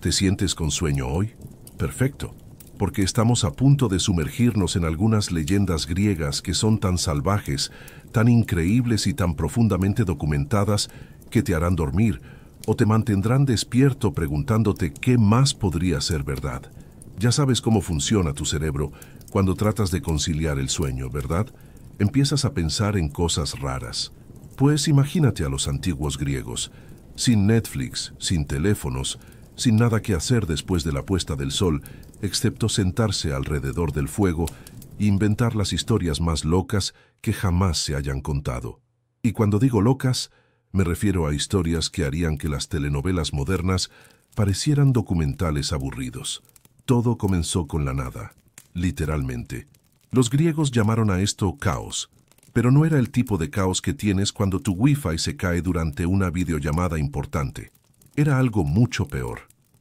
¿Te sientes con sueño hoy? Perfecto, porque estamos a punto de sumergirnos en algunas leyendas griegas que son tan salvajes, tan increíbles y tan profundamente documentadas que te harán dormir o te mantendrán despierto preguntándote qué más podría ser verdad. Ya sabes cómo funciona tu cerebro cuando tratas de conciliar el sueño, ¿verdad? Empiezas a pensar en cosas raras. Pues imagínate a los antiguos griegos, sin Netflix, sin teléfonos, sin nada que hacer después de la puesta del sol, excepto sentarse alrededor del fuego e inventar las historias más locas que jamás se hayan contado. Y cuando digo locas, me refiero a historias que harían que las telenovelas modernas parecieran documentales aburridos. Todo comenzó con la nada, literalmente. Los griegos llamaron a esto caos, pero no era el tipo de caos que tienes cuando tu Wi-Fi se cae durante una videollamada importante. Era algo mucho peor.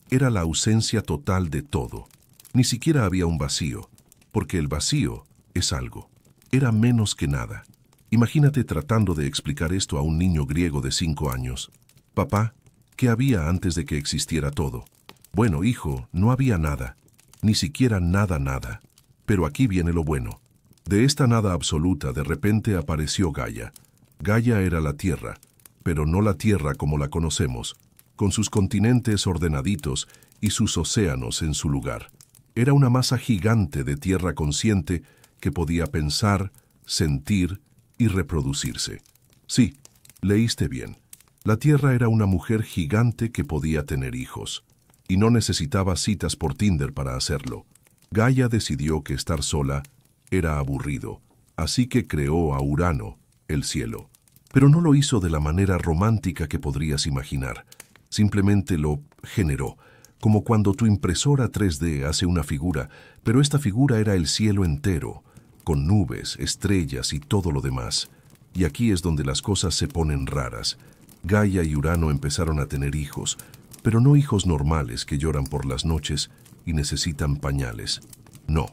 Era la ausencia total de todo. Ni siquiera había un vacío, porque el vacío es algo. Era menos que nada. Imagínate tratando de explicar esto a un niño griego de 5 años. Papá, ¿qué había antes de que existiera todo? Bueno, hijo, no había nada. Ni siquiera nada. Pero aquí viene lo bueno. De esta nada absoluta de repente apareció Gaia. Gaia era la Tierra, pero no la Tierra como la conocemos, con sus continentes ordenaditos y sus océanos en su lugar. Era una masa gigante de tierra consciente que podía pensar, sentir y reproducirse. Sí, leíste bien. La Tierra era una mujer gigante que podía tener hijos, y no necesitaba citas por Tinder para hacerlo. Gaia decidió que estar sola era aburrido, así que creó a Urano, el cielo. Pero no lo hizo de la manera romántica que podrías imaginar. Simplemente lo generó, como cuando tu impresora 3D hace una figura, pero esta figura era el cielo entero, con nubes, estrellas y todo lo demás. Y aquí es donde las cosas se ponen raras. Gaia y Urano empezaron a tener hijos, pero no hijos normales que lloran por las noches y necesitan pañales. No,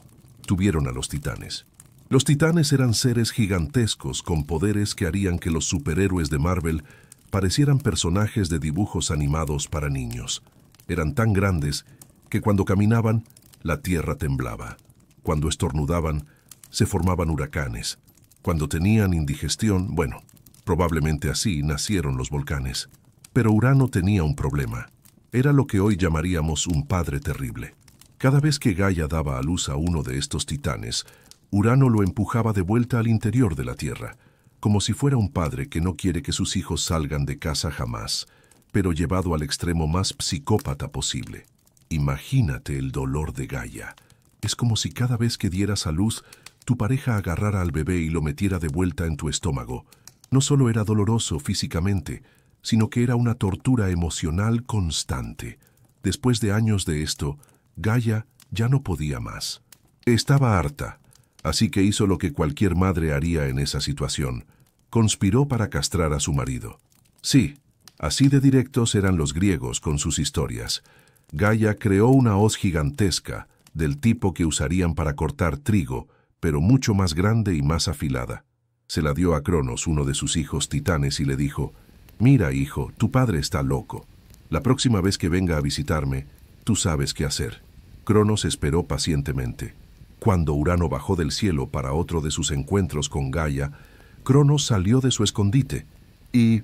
tuvieron a los titanes. Los titanes eran seres gigantescos con poderes que harían que los superhéroes de Marvel parecieran personajes de dibujos animados para niños. Eran tan grandes que cuando caminaban, la tierra temblaba. Cuando estornudaban, se formaban huracanes. Cuando tenían indigestión, bueno, probablemente así nacieron los volcanes. Pero Urano tenía un problema. Era lo que hoy llamaríamos un padre terrible. Cada vez que Gaia daba a luz a uno de estos titanes, Urano lo empujaba de vuelta al interior de la Tierra, como si fuera un padre que no quiere que sus hijos salgan de casa jamás, pero llevado al extremo más psicópata posible. Imagínate el dolor de Gaia. Es como si cada vez que dieras a luz, tu pareja agarrara al bebé y lo metiera de vuelta en tu estómago. No solo era doloroso físicamente, sino que era una tortura emocional constante. Después de años de esto, Gaia ya no podía más. Estaba harta, así que hizo lo que cualquier madre haría en esa situación. Conspiró para castrar a su marido. Sí, así de directos eran los griegos con sus historias. Gaia creó una hoz gigantesca, del tipo que usarían para cortar trigo, pero mucho más grande y más afilada. Se la dio a Cronos, uno de sus hijos titanes, y le dijo: «Mira, hijo, tu padre está loco. La próxima vez que venga a visitarme, tú sabes qué hacer». Cronos esperó pacientemente. Cuando Urano bajó del cielo para otro de sus encuentros con Gaia, Cronos salió de su escondite y,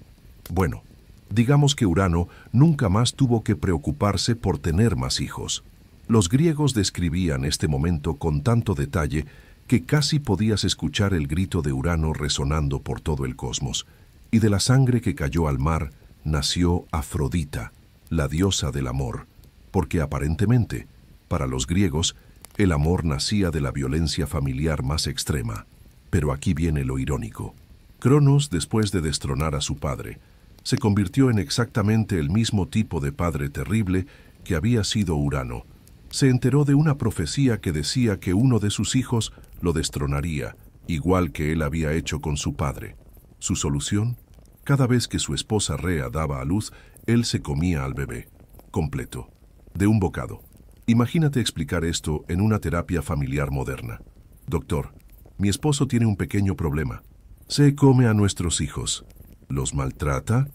bueno, digamos que Urano nunca más tuvo que preocuparse por tener más hijos. Los griegos describían este momento con tanto detalle que casi podías escuchar el grito de Urano resonando por todo el cosmos. Y de la sangre que cayó al mar nació Afrodita, la diosa del amor, porque aparentemente, para los griegos, el amor nacía de la violencia familiar más extrema. Pero aquí viene lo irónico. Cronos, después de destronar a su padre, se convirtió en exactamente el mismo tipo de padre terrible que había sido Urano. Se enteró de una profecía que decía que uno de sus hijos lo destronaría, igual que él había hecho con su padre. Su solución: cada vez que su esposa Rea daba a luz, él se comía al bebé, completo, de un bocado. Imagínate explicar esto en una terapia familiar moderna. Doctor, mi esposo tiene un pequeño problema. Se come a nuestros hijos. ¿Los maltrata?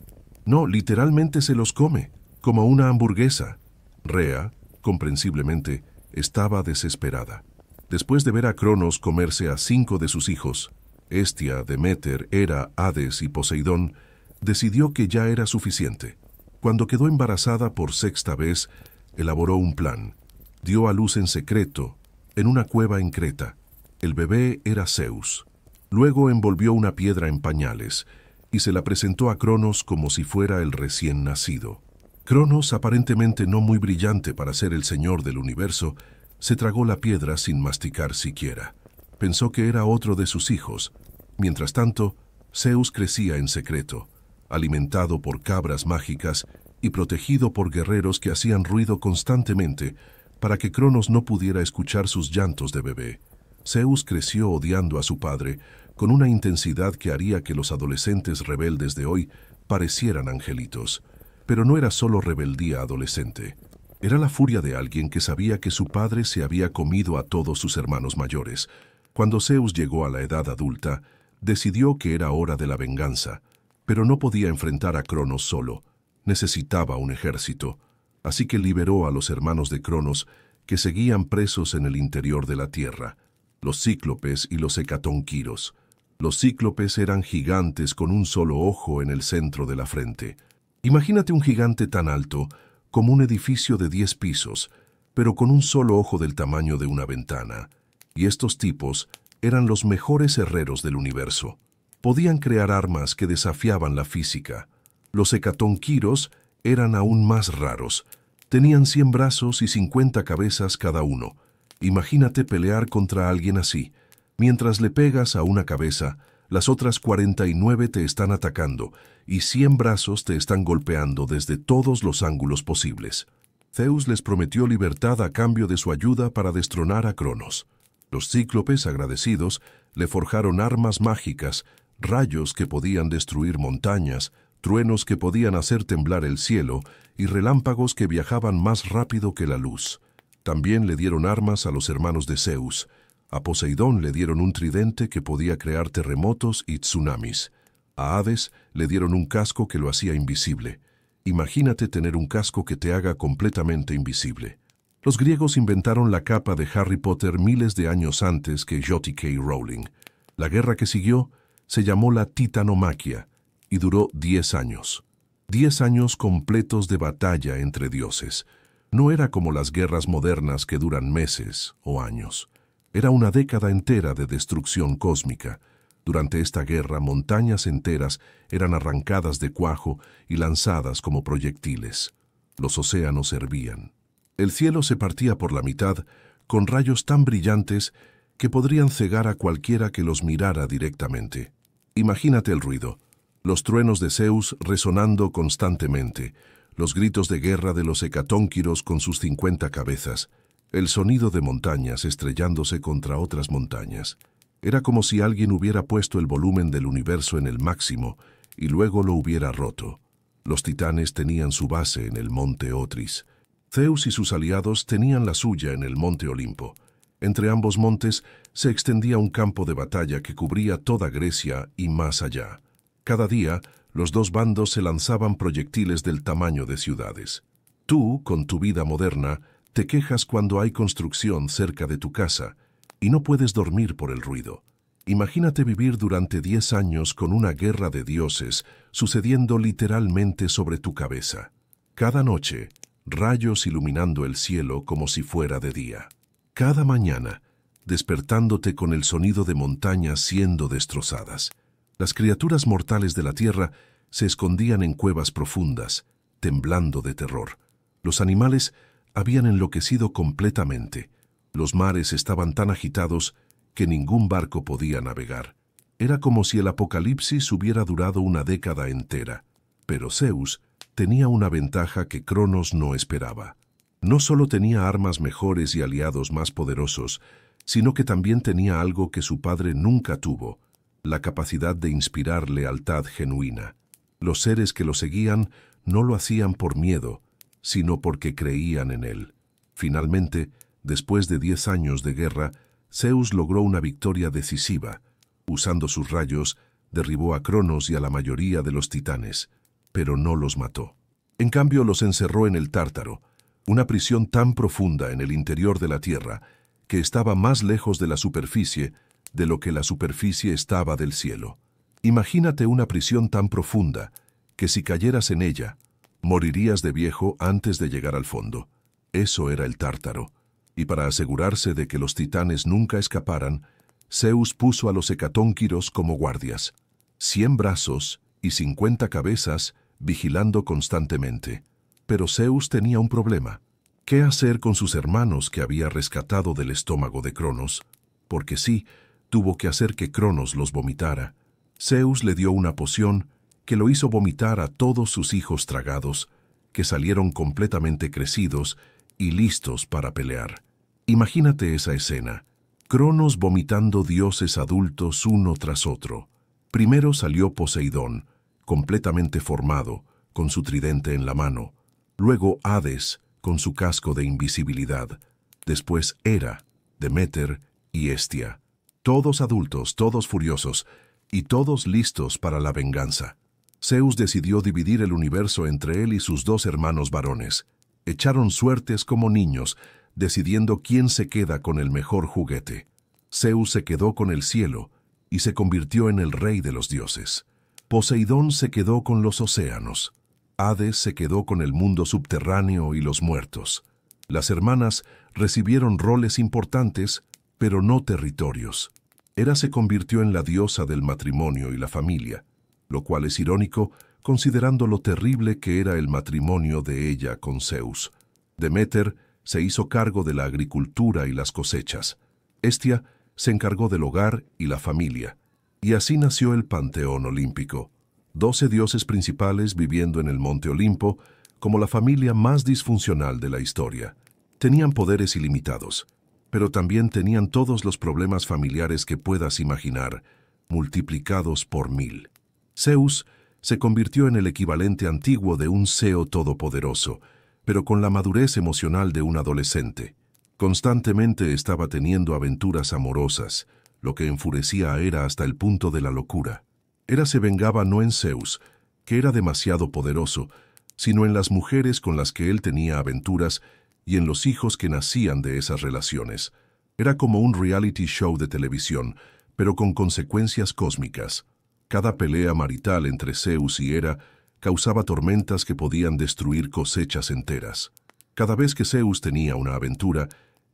No, literalmente se los come, como una hamburguesa. Rea, comprensiblemente, estaba desesperada. Después de ver a Cronos comerse a 5 de sus hijos, Hestia, Deméter, Hera, Hades y Poseidón, decidió que ya era suficiente. Cuando quedó embarazada por 6ª vez, elaboró un plan. Dio a luz en secreto, en una cueva en Creta. El bebé era Zeus. Luego envolvió una piedra en pañales y se la presentó a Cronos como si fuera el recién nacido. Cronos, aparentemente no muy brillante para ser el señor del universo, se tragó la piedra sin masticar siquiera. Pensó que era otro de sus hijos. Mientras tanto, Zeus crecía en secreto, alimentado por cabras mágicas y protegido por guerreros que hacían ruido constantemente para que Cronos no pudiera escuchar sus llantos de bebé. Zeus creció odiando a su padre con una intensidad que haría que los adolescentes rebeldes de hoy parecieran angelitos. Pero no era solo rebeldía adolescente. Era la furia de alguien que sabía que su padre se había comido a todos sus hermanos mayores. Cuando Zeus llegó a la edad adulta, decidió que era hora de la venganza, pero no podía enfrentar a Cronos solo. Necesitaba un ejército, así que liberó a los hermanos de Cronos que seguían presos en el interior de la tierra, los cíclopes y los hecatónquiros. Los cíclopes eran gigantes con un solo ojo en el centro de la frente. Imagínate un gigante tan alto como un edificio de 10 pisos, pero con un solo ojo del tamaño de una ventana. Y estos tipos eran los mejores herreros del universo. Podían crear armas que desafiaban la física. Los hecatónquiros eran aún más raros. Tenían 100 brazos y 50 cabezas cada uno. Imagínate pelear contra alguien así. Mientras le pegas a una cabeza, las otras 49 te están atacando y 100 brazos te están golpeando desde todos los ángulos posibles. Zeus les prometió libertad a cambio de su ayuda para destronar a Cronos. Los cíclopes, agradecidos, le forjaron armas mágicas, rayos que podían destruir montañas, truenos que podían hacer temblar el cielo y relámpagos que viajaban más rápido que la luz. También le dieron armas a los hermanos de Zeus. A Poseidón le dieron un tridente que podía crear terremotos y tsunamis. A Hades le dieron un casco que lo hacía invisible. Imagínate tener un casco que te haga completamente invisible. Los griegos inventaron la capa de Harry Potter miles de años antes que J.K. Rowling. La guerra que siguió se llamó la Titanomaquia y duró 10 años. 10 años completos de batalla entre dioses. No era como las guerras modernas que duran meses o años. Era una década entera de destrucción cósmica. Durante esta guerra, montañas enteras eran arrancadas de cuajo y lanzadas como proyectiles. Los océanos hervían. El cielo se partía por la mitad, con rayos tan brillantes que podrían cegar a cualquiera que los mirara directamente. Imagínate el ruido. Los truenos de Zeus resonando constantemente, los gritos de guerra de los hecatónquiros con sus 50 cabezas, el sonido de montañas estrellándose contra otras montañas. Era como si alguien hubiera puesto el volumen del universo en el máximo y luego lo hubiera roto. Los titanes tenían su base en el monte Otris. Zeus y sus aliados tenían la suya en el monte Olimpo. Entre ambos montes se extendía un campo de batalla que cubría toda Grecia y más allá. Cada día, los dos bandos se lanzaban proyectiles del tamaño de ciudades. Tú, con tu vida moderna, te quejas cuando hay construcción cerca de tu casa y no puedes dormir por el ruido. Imagínate vivir durante 10 años con una guerra de dioses sucediendo literalmente sobre tu cabeza. Cada noche, rayos iluminando el cielo como si fuera de día. Cada mañana, despertándote con el sonido de montañas siendo destrozadas. Las criaturas mortales de la tierra se escondían en cuevas profundas, temblando de terror. Los animales habían enloquecido completamente. Los mares estaban tan agitados que ningún barco podía navegar. Era como si el apocalipsis hubiera durado una década entera. Pero Zeus tenía una ventaja que Cronos no esperaba. No solo tenía armas mejores y aliados más poderosos, sino que también tenía algo que su padre nunca tuvo: la capacidad de inspirar lealtad genuina. Los seres que lo seguían no lo hacían por miedo, sino porque creían en él. Finalmente, después de 10 años de guerra, Zeus logró una victoria decisiva. Usando sus rayos, derribó a Cronos y a la mayoría de los titanes, pero no los mató. En cambio, los encerró en el Tártaro, una prisión tan profunda en el interior de la tierra que estaba más lejos de la superficie de lo que la superficie estaba del cielo. Imagínate una prisión tan profunda que si cayeras en ella, morirías de viejo antes de llegar al fondo. Eso era el Tártaro, y para asegurarse de que los titanes nunca escaparan, Zeus puso a los hecatónquiros como guardias, 100 brazos y 50 cabezas vigilando constantemente. Pero Zeus tenía un problema. ¿Qué hacer con sus hermanos que había rescatado del estómago de Cronos? Porque sí, tuvo que hacer que Cronos los vomitara. Zeus le dio una poción que lo hizo vomitar a todos sus hijos tragados, que salieron completamente crecidos y listos para pelear. Imagínate esa escena. Cronos vomitando dioses adultos uno tras otro. Primero salió Poseidón, completamente formado, con su tridente en la mano. Luego Hades, con su casco de invisibilidad. Después Hera, Deméter y Hestia. Todos adultos, todos furiosos, y todos listos para la venganza. Zeus decidió dividir el universo entre él y sus 2 hermanos varones. Echaron suertes como niños, decidiendo quién se queda con el mejor juguete. Zeus se quedó con el cielo y se convirtió en el rey de los dioses. Poseidón se quedó con los océanos. Hades se quedó con el mundo subterráneo y los muertos. Las hermanas recibieron roles importantes, pero no territorios. Hera se convirtió en la diosa del matrimonio y la familia, lo cual es irónico considerando lo terrible que era el matrimonio de ella con Zeus. Deméter se hizo cargo de la agricultura y las cosechas. Hestia se encargó del hogar y la familia. Y así nació el panteón olímpico. 12 dioses principales viviendo en el monte Olimpo como la familia más disfuncional de la historia. Tenían poderes ilimitados, pero también tenían todos los problemas familiares que puedas imaginar, multiplicados por 1000. Zeus se convirtió en el equivalente antiguo de un Seo todopoderoso, pero con la madurez emocional de un adolescente. Constantemente estaba teniendo aventuras amorosas, lo que enfurecía a Hera hasta el punto de la locura. Hera se vengaba no en Zeus, que era demasiado poderoso, sino en las mujeres con las que él tenía aventuras y en los hijos que nacían de esas relaciones. Era como un reality show de televisión, pero con consecuencias cósmicas. Cada pelea marital entre Zeus y Hera causaba tormentas que podían destruir cosechas enteras. Cada vez que Zeus tenía una aventura,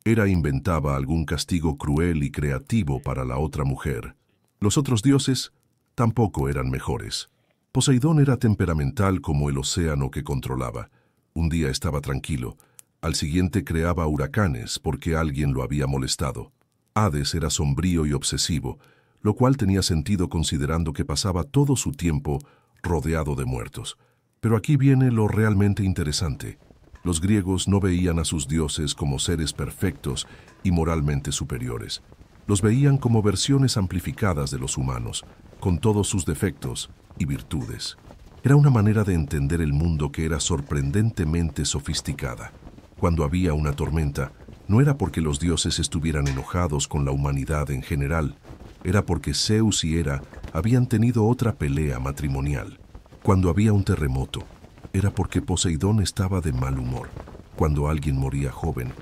Hera inventaba algún castigo cruel y creativo para la otra mujer. Los otros dioses tampoco eran mejores. Poseidón era temperamental como el océano que controlaba. Un día estaba tranquilo, al siguiente creaba huracanes porque alguien lo había molestado. Hades era sombrío y obsesivo, lo cual tenía sentido considerando que pasaba todo su tiempo rodeado de muertos. Pero aquí viene lo realmente interesante. Los griegos no veían a sus dioses como seres perfectos y moralmente superiores. Los veían como versiones amplificadas de los humanos, con todos sus defectos y virtudes. Era una manera de entender el mundo que era sorprendentemente sofisticada. Cuando había una tormenta, no era porque los dioses estuvieran enojados con la humanidad en general, era porque Zeus y Hera habían tenido otra pelea matrimonial. Cuando había un terremoto, era porque Poseidón estaba de mal humor. Cuando alguien moría joven,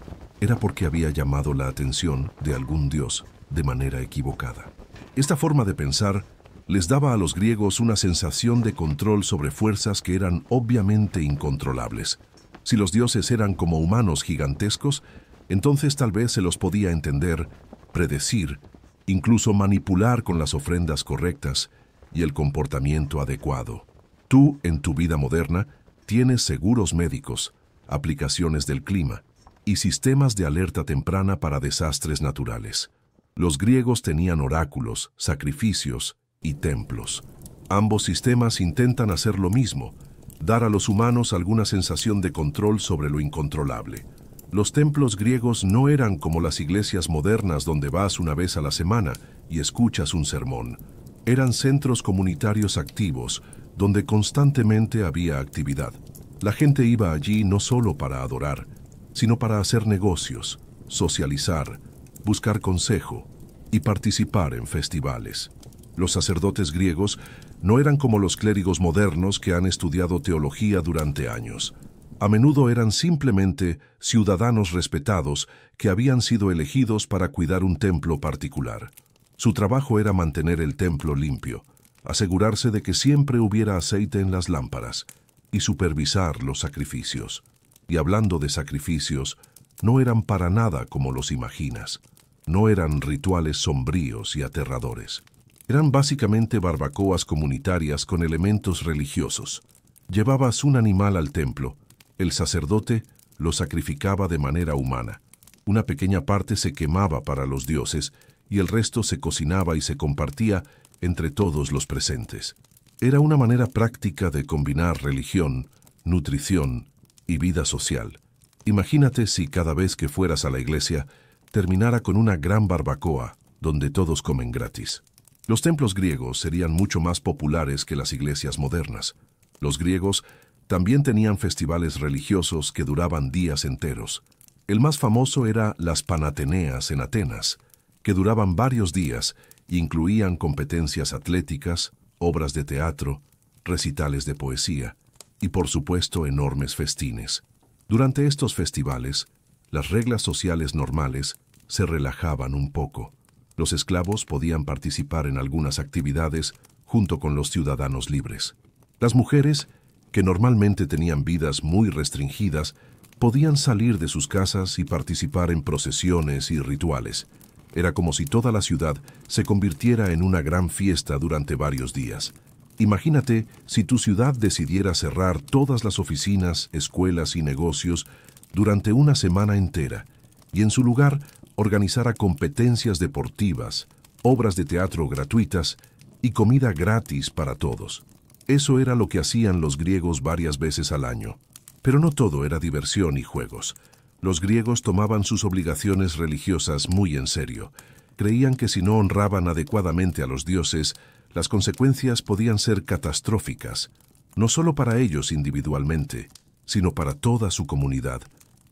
era porque había llamado la atención de algún dios de manera equivocada. Esta forma de pensar les daba a los griegos una sensación de control sobre fuerzas que eran obviamente incontrolables. Si los dioses eran como humanos gigantescos, entonces tal vez se los podía entender, predecir, incluso manipular con las ofrendas correctas y el comportamiento adecuado. Tú, en tu vida moderna, tienes seguros médicos, aplicaciones del clima y sistemas de alerta temprana para desastres naturales. Los griegos tenían oráculos, sacrificios y templos. Ambos sistemas intentan hacer lo mismo, dar a los humanos alguna sensación de control sobre lo incontrolable. Los templos griegos no eran como las iglesias modernas donde vas una vez a la semana y escuchas un sermón. Eran centros comunitarios activos, donde constantemente había actividad. La gente iba allí no solo para adorar, sino para hacer negocios, socializar, buscar consejo y participar en festivales. Los sacerdotes griegos no eran como los clérigos modernos que han estudiado teología durante años. A menudo eran simplemente ciudadanos respetados que habían sido elegidos para cuidar un templo particular. Su trabajo era mantener el templo limpio, asegurarse de que siempre hubiera aceite en las lámparas y supervisar los sacrificios. Y hablando de sacrificios, no eran para nada como los imaginas. No eran rituales sombríos y aterradores. Eran básicamente barbacoas comunitarias con elementos religiosos. Llevabas un animal al templo. El sacerdote lo sacrificaba de manera humana. Una pequeña parte se quemaba para los dioses y el resto se cocinaba y se compartía entre todos los presentes. Era una manera práctica de combinar religión, nutrición y vida social. Imagínate si cada vez que fueras a la iglesia terminara con una gran barbacoa donde todos comen gratis. Los templos griegos serían mucho más populares que las iglesias modernas. Los griegos también tenían festivales religiosos que duraban días enteros. El más famoso era las Panateneas en Atenas, que duraban varios días e incluían competencias atléticas, obras de teatro, recitales de poesía y, por supuesto, enormes festines. Durante estos festivales, las reglas sociales normales se relajaban un poco. Los esclavos podían participar en algunas actividades junto con los ciudadanos libres. Las mujeres, que normalmente tenían vidas muy restringidas, podían salir de sus casas y participar en procesiones y rituales. Era como si toda la ciudad se convirtiera en una gran fiesta durante varios días. Imagínate si tu ciudad decidiera cerrar todas las oficinas, escuelas y negocios durante una semana entera y en su lugar organizara competencias deportivas, obras de teatro gratuitas y comida gratis para todos. Eso era lo que hacían los griegos varias veces al año. Pero no todo era diversión y juegos. Los griegos tomaban sus obligaciones religiosas muy en serio. Creían que si no honraban adecuadamente a los dioses, las consecuencias podían ser catastróficas, no solo para ellos individualmente, sino para toda su comunidad.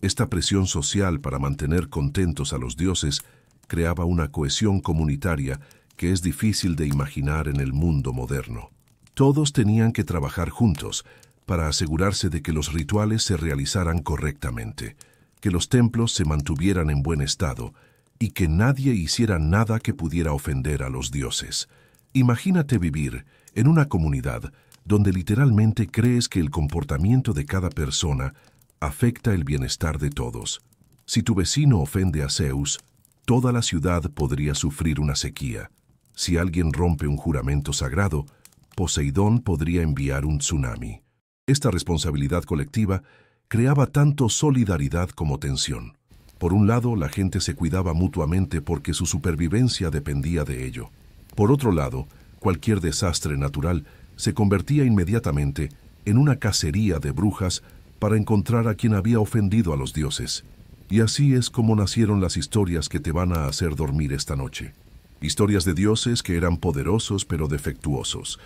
Esta presión social para mantener contentos a los dioses creaba una cohesión comunitaria que es difícil de imaginar en el mundo moderno. Todos tenían que trabajar juntos para asegurarse de que los rituales se realizaran correctamente, que los templos se mantuvieran en buen estado y que nadie hiciera nada que pudiera ofender a los dioses. Imagínate vivir en una comunidad donde literalmente crees que el comportamiento de cada persona afecta el bienestar de todos. Si tu vecino ofende a Zeus, toda la ciudad podría sufrir una sequía. Si alguien rompe un juramento sagrado, Poseidón podría enviar un tsunami. Esta responsabilidad colectiva creaba tanto solidaridad como tensión. Por un lado, la gente se cuidaba mutuamente porque su supervivencia dependía de ello. Por otro lado, cualquier desastre natural se convertía inmediatamente en una cacería de brujas para encontrar a quien había ofendido a los dioses. Y así es como nacieron las historias que te van a hacer dormir esta noche. Historias de dioses que eran poderosos pero defectuosos,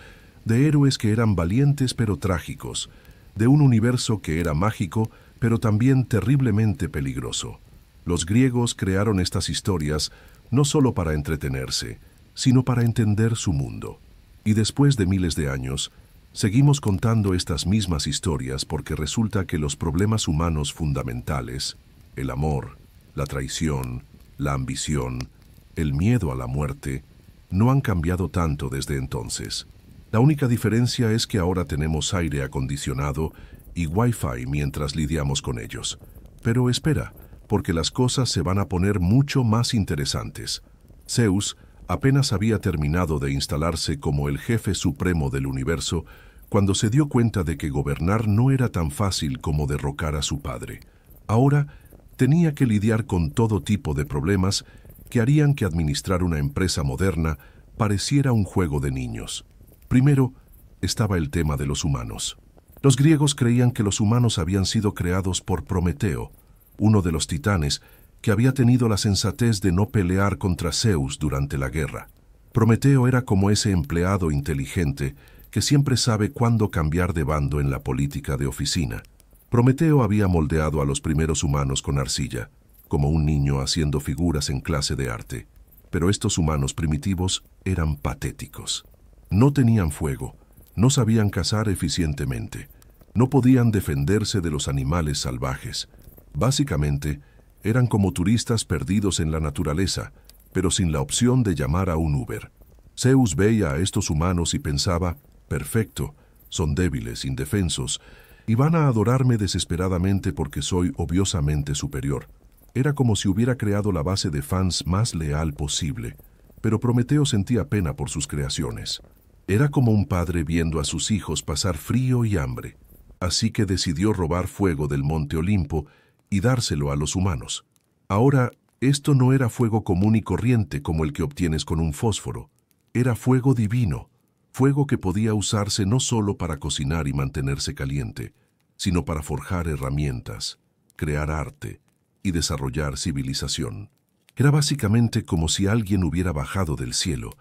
de héroes que eran valientes pero trágicos, de un universo que era mágico pero también terriblemente peligroso. Los griegos crearon estas historias no solo para entretenerse, sino para entender su mundo. Y después de miles de años, seguimos contando estas mismas historias porque resulta que los problemas humanos fundamentales, el amor, la traición, la ambición, el miedo a la muerte, no han cambiado tanto desde entonces. La única diferencia es que ahora tenemos aire acondicionado y Wi-Fi mientras lidiamos con ellos. Pero espera, porque las cosas se van a poner mucho más interesantes. Zeus apenas había terminado de instalarse como el jefe supremo del universo cuando se dio cuenta de que gobernar no era tan fácil como derrocar a su padre. Ahora tenía que lidiar con todo tipo de problemas que harían que administrar una empresa moderna pareciera un juego de niños. Primero, estaba el tema de los humanos. Los griegos creían que los humanos habían sido creados por Prometeo, uno de los titanes que había tenido la sensatez de no pelear contra Zeus durante la guerra. Prometeo era como ese empleado inteligente que siempre sabe cuándo cambiar de bando en la política de oficina. Prometeo había moldeado a los primeros humanos con arcilla, como un niño haciendo figuras en clase de arte. Pero estos humanos primitivos eran patéticos. No tenían fuego, no sabían cazar eficientemente, No podían defenderse de los animales salvajes. Básicamente, eran como turistas perdidos en la naturaleza, pero sin la opción de llamar a un Uber. Zeus veía a estos humanos y pensaba, perfecto, son débiles, indefensos, y van a adorarme desesperadamente porque soy obviosamente superior. Era como si hubiera creado la base de fans más leal posible, pero Prometeo sentía pena por sus creaciones. Era como un padre viendo a sus hijos pasar frío y hambre. Así que decidió robar fuego del monte Olimpo y dárselo a los humanos. Ahora, esto no era fuego común y corriente como el que obtienes con un fósforo. Era fuego divino, fuego que podía usarse no solo para cocinar y mantenerse caliente, sino para forjar herramientas, crear arte y desarrollar civilización. Era básicamente como si alguien hubiera bajado del cielo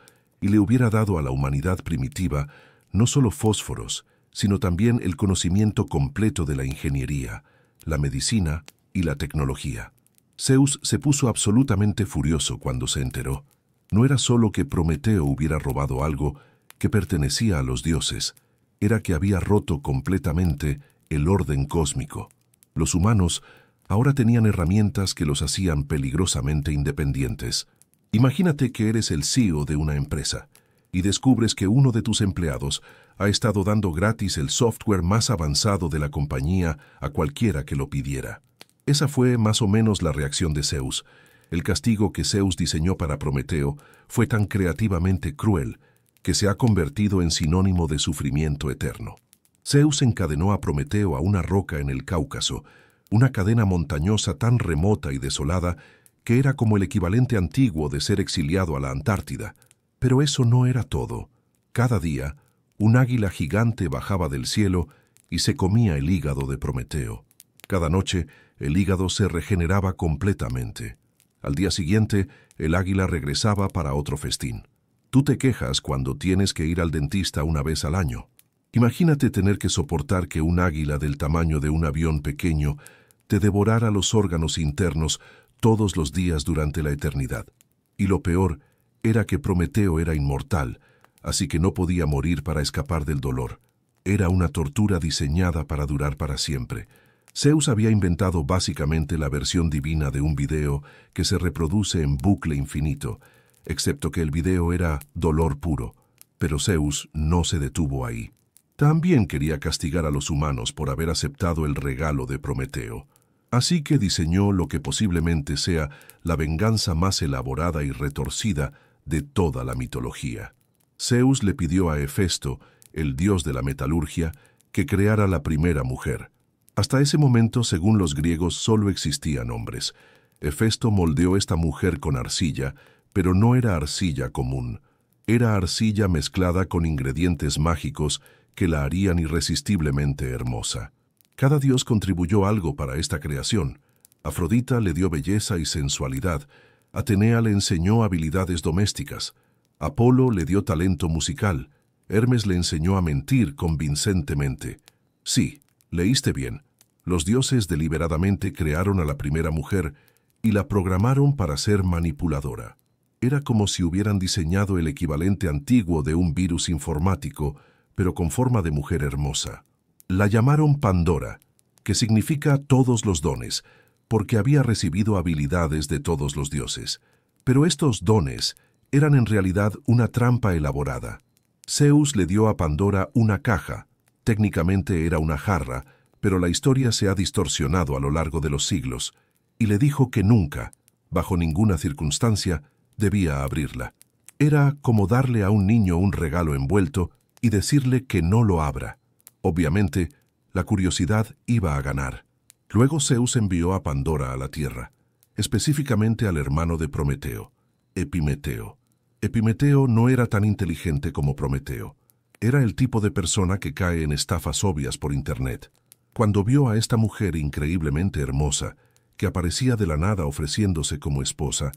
y le hubiera dado a la humanidad primitiva no solo fósforos, sino también el conocimiento completo de la ingeniería, la medicina y la tecnología. Zeus se puso absolutamente furioso cuando se enteró. No era solo que Prometeo hubiera robado algo que pertenecía a los dioses, era que había roto completamente el orden cósmico. Los humanos ahora tenían herramientas que los hacían peligrosamente independientes. Imagínate que eres el CEO de una empresa y descubres que uno de tus empleados ha estado dando gratis el software más avanzado de la compañía a cualquiera que lo pidiera. Esa fue más o menos la reacción de Zeus. El castigo que Zeus diseñó para Prometeo fue tan creativamente cruel que se ha convertido en sinónimo de sufrimiento eterno. Zeus encadenó a Prometeo a una roca en el Cáucaso, una cadena montañosa tan remota y desolada que era como el equivalente antiguo de ser exiliado a la Antártida. Pero eso no era todo. Cada día, un águila gigante bajaba del cielo y se comía el hígado de Prometeo. Cada noche, el hígado se regeneraba completamente. Al día siguiente, el águila regresaba para otro festín. Tú te quejas cuando tienes que ir al dentista una vez al año. Imagínate tener que soportar que un águila del tamaño de un avión pequeño te devorara los órganos internos todos los días durante la eternidad. Y lo peor era que Prometeo era inmortal, así que no podía morir para escapar del dolor. Era una tortura diseñada para durar para siempre. Zeus había inventado básicamente la versión divina de un video que se reproduce en bucle infinito, excepto que el video era dolor puro. Pero Zeus no se detuvo ahí. También quería castigar a los humanos por haber aceptado el regalo de Prometeo. Así que diseñó lo que posiblemente sea la venganza más elaborada y retorcida de toda la mitología. Zeus le pidió a Hefesto, el dios de la metalurgia, que creara la primera mujer. Hasta ese momento, según los griegos, solo existían hombres. Hefesto moldeó esta mujer con arcilla, pero no era arcilla común. Era arcilla mezclada con ingredientes mágicos que la harían irresistiblemente hermosa. Cada dios contribuyó algo para esta creación. Afrodita le dio belleza y sensualidad. Atenea le enseñó habilidades domésticas. Apolo le dio talento musical. Hermes le enseñó a mentir convincentemente. Sí, leíste bien. Los dioses deliberadamente crearon a la primera mujer y la programaron para ser manipuladora. Era como si hubieran diseñado el equivalente antiguo de un virus informático, pero con forma de mujer hermosa. La llamaron Pandora, que significa todos los dones, porque había recibido habilidades de todos los dioses. Pero estos dones eran en realidad una trampa elaborada. Zeus le dio a Pandora una caja, técnicamente era una jarra, pero la historia se ha distorsionado a lo largo de los siglos, y le dijo que nunca, bajo ninguna circunstancia, debía abrirla. Era como darle a un niño un regalo envuelto y decirle que no lo abra. Obviamente, la curiosidad iba a ganar. Luego Zeus envió a Pandora a la tierra, específicamente al hermano de Prometeo, Epimeteo. Epimeteo no era tan inteligente como Prometeo. Era el tipo de persona que cae en estafas obvias por internet. Cuando vio a esta mujer increíblemente hermosa, que aparecía de la nada ofreciéndose como esposa,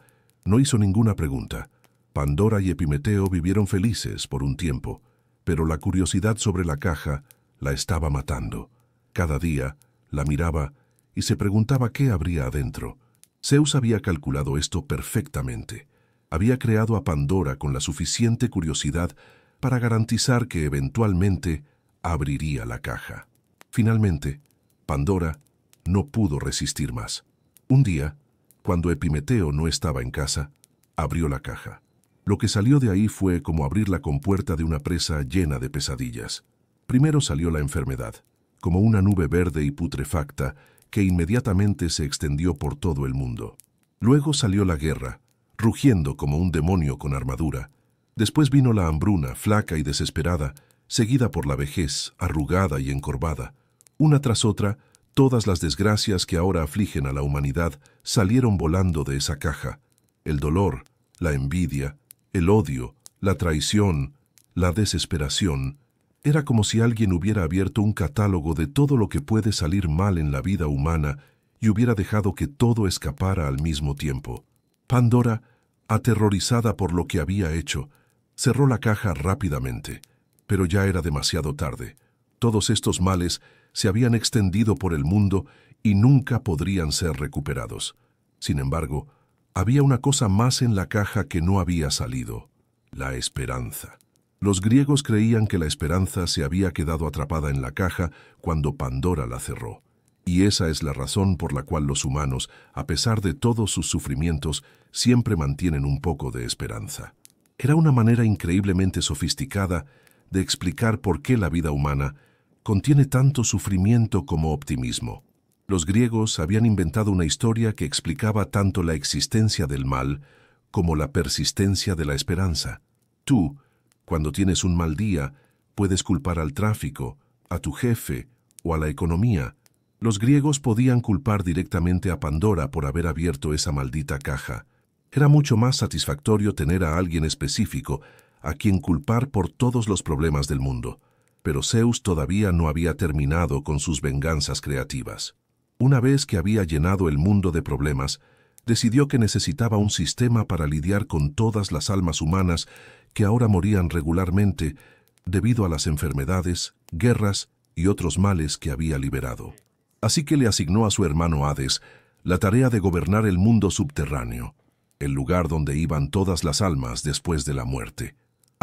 no hizo ninguna pregunta. Pandora y Epimeteo vivieron felices por un tiempo, pero la curiosidad sobre la caja la estaba matando. Cada día la miraba y se preguntaba qué habría adentro. Zeus había calculado esto perfectamente. Había creado a Pandora con la suficiente curiosidad para garantizar que eventualmente abriría la caja. Finalmente, Pandora no pudo resistir más. Un día, cuando Epimeteo no estaba en casa, abrió la caja. Lo que salió de ahí fue como abrir la compuerta de una presa llena de pesadillas. Primero salió la enfermedad, como una nube verde y putrefacta que inmediatamente se extendió por todo el mundo. Luego salió la guerra, rugiendo como un demonio con armadura. Después vino la hambruna, flaca y desesperada, seguida por la vejez, arrugada y encorvada. Una tras otra, todas las desgracias que ahora afligen a la humanidad salieron volando de esa caja. El dolor, la envidia, el odio, la traición, la desesperación. Era como si alguien hubiera abierto un catálogo de todo lo que puede salir mal en la vida humana y hubiera dejado que todo escapara al mismo tiempo. Pandora, aterrorizada por lo que había hecho, cerró la caja rápidamente, pero ya era demasiado tarde. Todos estos males se habían extendido por el mundo y nunca podrían ser recuperados. Sin embargo, había una cosa más en la caja que no había salido: la esperanza. Los griegos creían que la esperanza se había quedado atrapada en la caja cuando Pandora la cerró. Y esa es la razón por la cual los humanos, a pesar de todos sus sufrimientos, siempre mantienen un poco de esperanza. Era una manera increíblemente sofisticada de explicar por qué la vida humana contiene tanto sufrimiento como optimismo. Los griegos habían inventado una historia que explicaba tanto la existencia del mal como la persistencia de la esperanza. Tú, cuando tienes un mal día, puedes culpar al tráfico, a tu jefe o a la economía. Los griegos podían culpar directamente a Pandora por haber abierto esa maldita caja. Era mucho más satisfactorio tener a alguien específico a quien culpar por todos los problemas del mundo. Pero Zeus todavía no había terminado con sus venganzas creativas. Una vez que había llenado el mundo de problemas, decidió que necesitaba un sistema para lidiar con todas las almas humanas que ahora morían regularmente debido a las enfermedades, guerras y otros males que había liberado. Así que le asignó a su hermano Hades la tarea de gobernar el mundo subterráneo, el lugar donde iban todas las almas después de la muerte.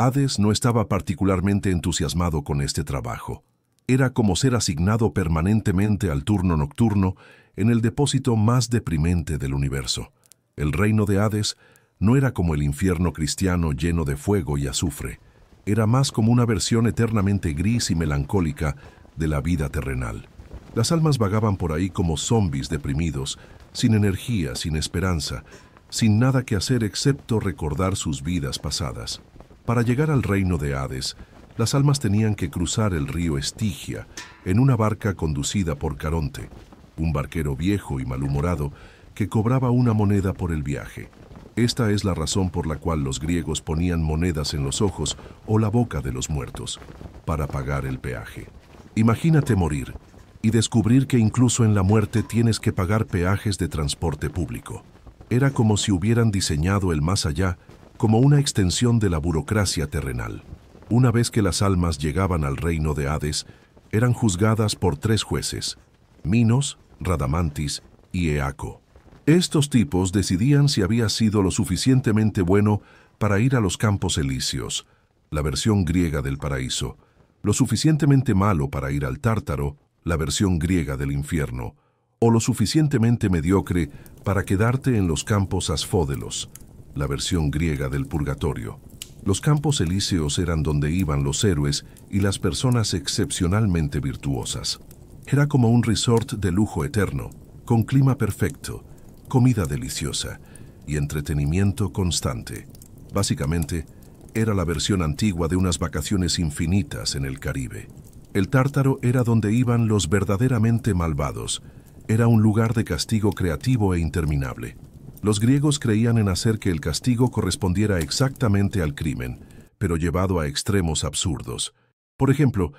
Hades no estaba particularmente entusiasmado con este trabajo. Era como ser asignado permanentemente al turno nocturno en el depósito más deprimente del universo. El reino de Hades no era como el infierno cristiano lleno de fuego y azufre. Era más como una versión eternamente gris y melancólica de la vida terrenal. Las almas vagaban por ahí como zombies deprimidos, sin energía, sin esperanza, sin nada que hacer excepto recordar sus vidas pasadas. Para llegar al reino de Hades, las almas tenían que cruzar el río Estigia en una barca conducida por Caronte, un barquero viejo y malhumorado que cobraba una moneda por el viaje. Esta es la razón por la cual los griegos ponían monedas en los ojos o la boca de los muertos, para pagar el peaje. Imagínate morir y descubrir que incluso en la muerte tienes que pagar peajes de transporte público. Era como si hubieran diseñado el más allá como una extensión de la burocracia terrenal. Una vez que las almas llegaban al reino de Hades, eran juzgadas por 3 jueces: Minos, Radamantis y Eaco. Estos tipos decidían si había sido lo suficientemente bueno para ir a los Campos Elíseos, la versión griega del paraíso, lo suficientemente malo para ir al Tártaro, la versión griega del infierno, o lo suficientemente mediocre para quedarte en los Campos Asfódelos, la versión griega del purgatorio. Los Campos Elíseos eran donde iban los héroes y las personas excepcionalmente virtuosas. Era como un resort de lujo eterno, con clima perfecto, comida deliciosa y entretenimiento constante. Básicamente, era la versión antigua de unas vacaciones infinitas en el Caribe. El Tártaro era donde iban los verdaderamente malvados. Era un lugar de castigo creativo e interminable. Los griegos creían en hacer que el castigo correspondiera exactamente al crimen, pero llevado a extremos absurdos. Por ejemplo,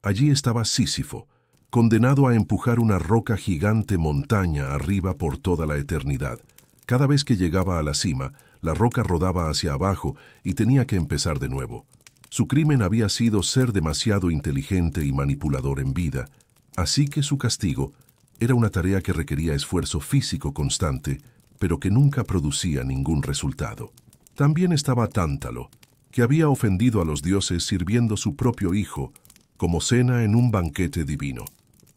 allí estaba Sísifo, condenado a empujar una roca gigante montaña arriba por toda la eternidad. Cada vez que llegaba a la cima, la roca rodaba hacia abajo y tenía que empezar de nuevo. Su crimen había sido ser demasiado inteligente y manipulador en vida, así que su castigo era una tarea que requería esfuerzo físico constante, pero que nunca producía ningún resultado. También estaba Tántalo, que había ofendido a los dioses sirviendo su propio hijo como cena en un banquete divino.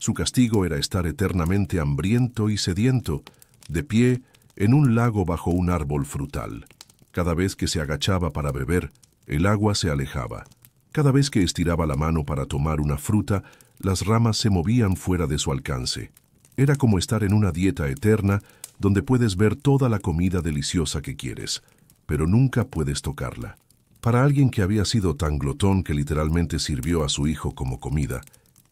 Su castigo era estar eternamente hambriento y sediento, de pie en un lago bajo un árbol frutal. Cada vez que se agachaba para beber, el agua se alejaba. Cada vez que estiraba la mano para tomar una fruta, las ramas se movían fuera de su alcance. Era como estar en una dieta eterna donde puedes ver toda la comida deliciosa que quieres, pero nunca puedes tocarla. Para alguien que había sido tan glotón que literalmente sirvió a su hijo como comida,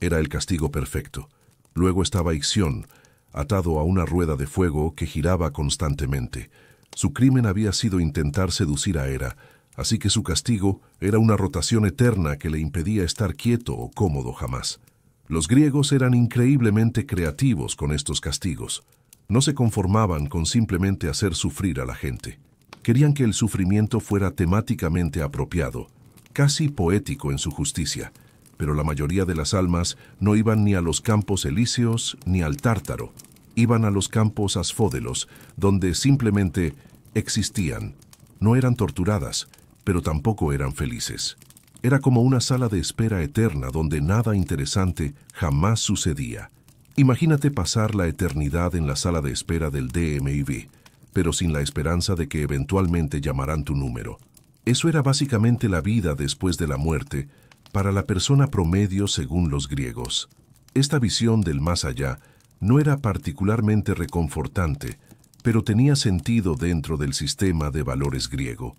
era el castigo perfecto. Luego estaba Ixión, atado a una rueda de fuego que giraba constantemente. Su crimen había sido intentar seducir a Hera, así que su castigo era una rotación eterna que le impedía estar quieto o cómodo jamás. Los griegos eran increíblemente creativos con estos castigos. No se conformaban con simplemente hacer sufrir a la gente. Querían que el sufrimiento fuera temáticamente apropiado, casi poético en su justicia, pero la mayoría de las almas no iban ni a los campos elíseos ni al Tártaro. Iban a los campos asfódelos, donde simplemente existían. No eran torturadas, pero tampoco eran felices. Era como una sala de espera eterna donde nada interesante jamás sucedía. Imagínate pasar la eternidad en la sala de espera del DMV, pero sin la esperanza de que eventualmente llamarán tu número. Eso era básicamente la vida después de la muerte para la persona promedio según los griegos. Esta visión del más allá no era particularmente reconfortante, pero tenía sentido dentro del sistema de valores griego.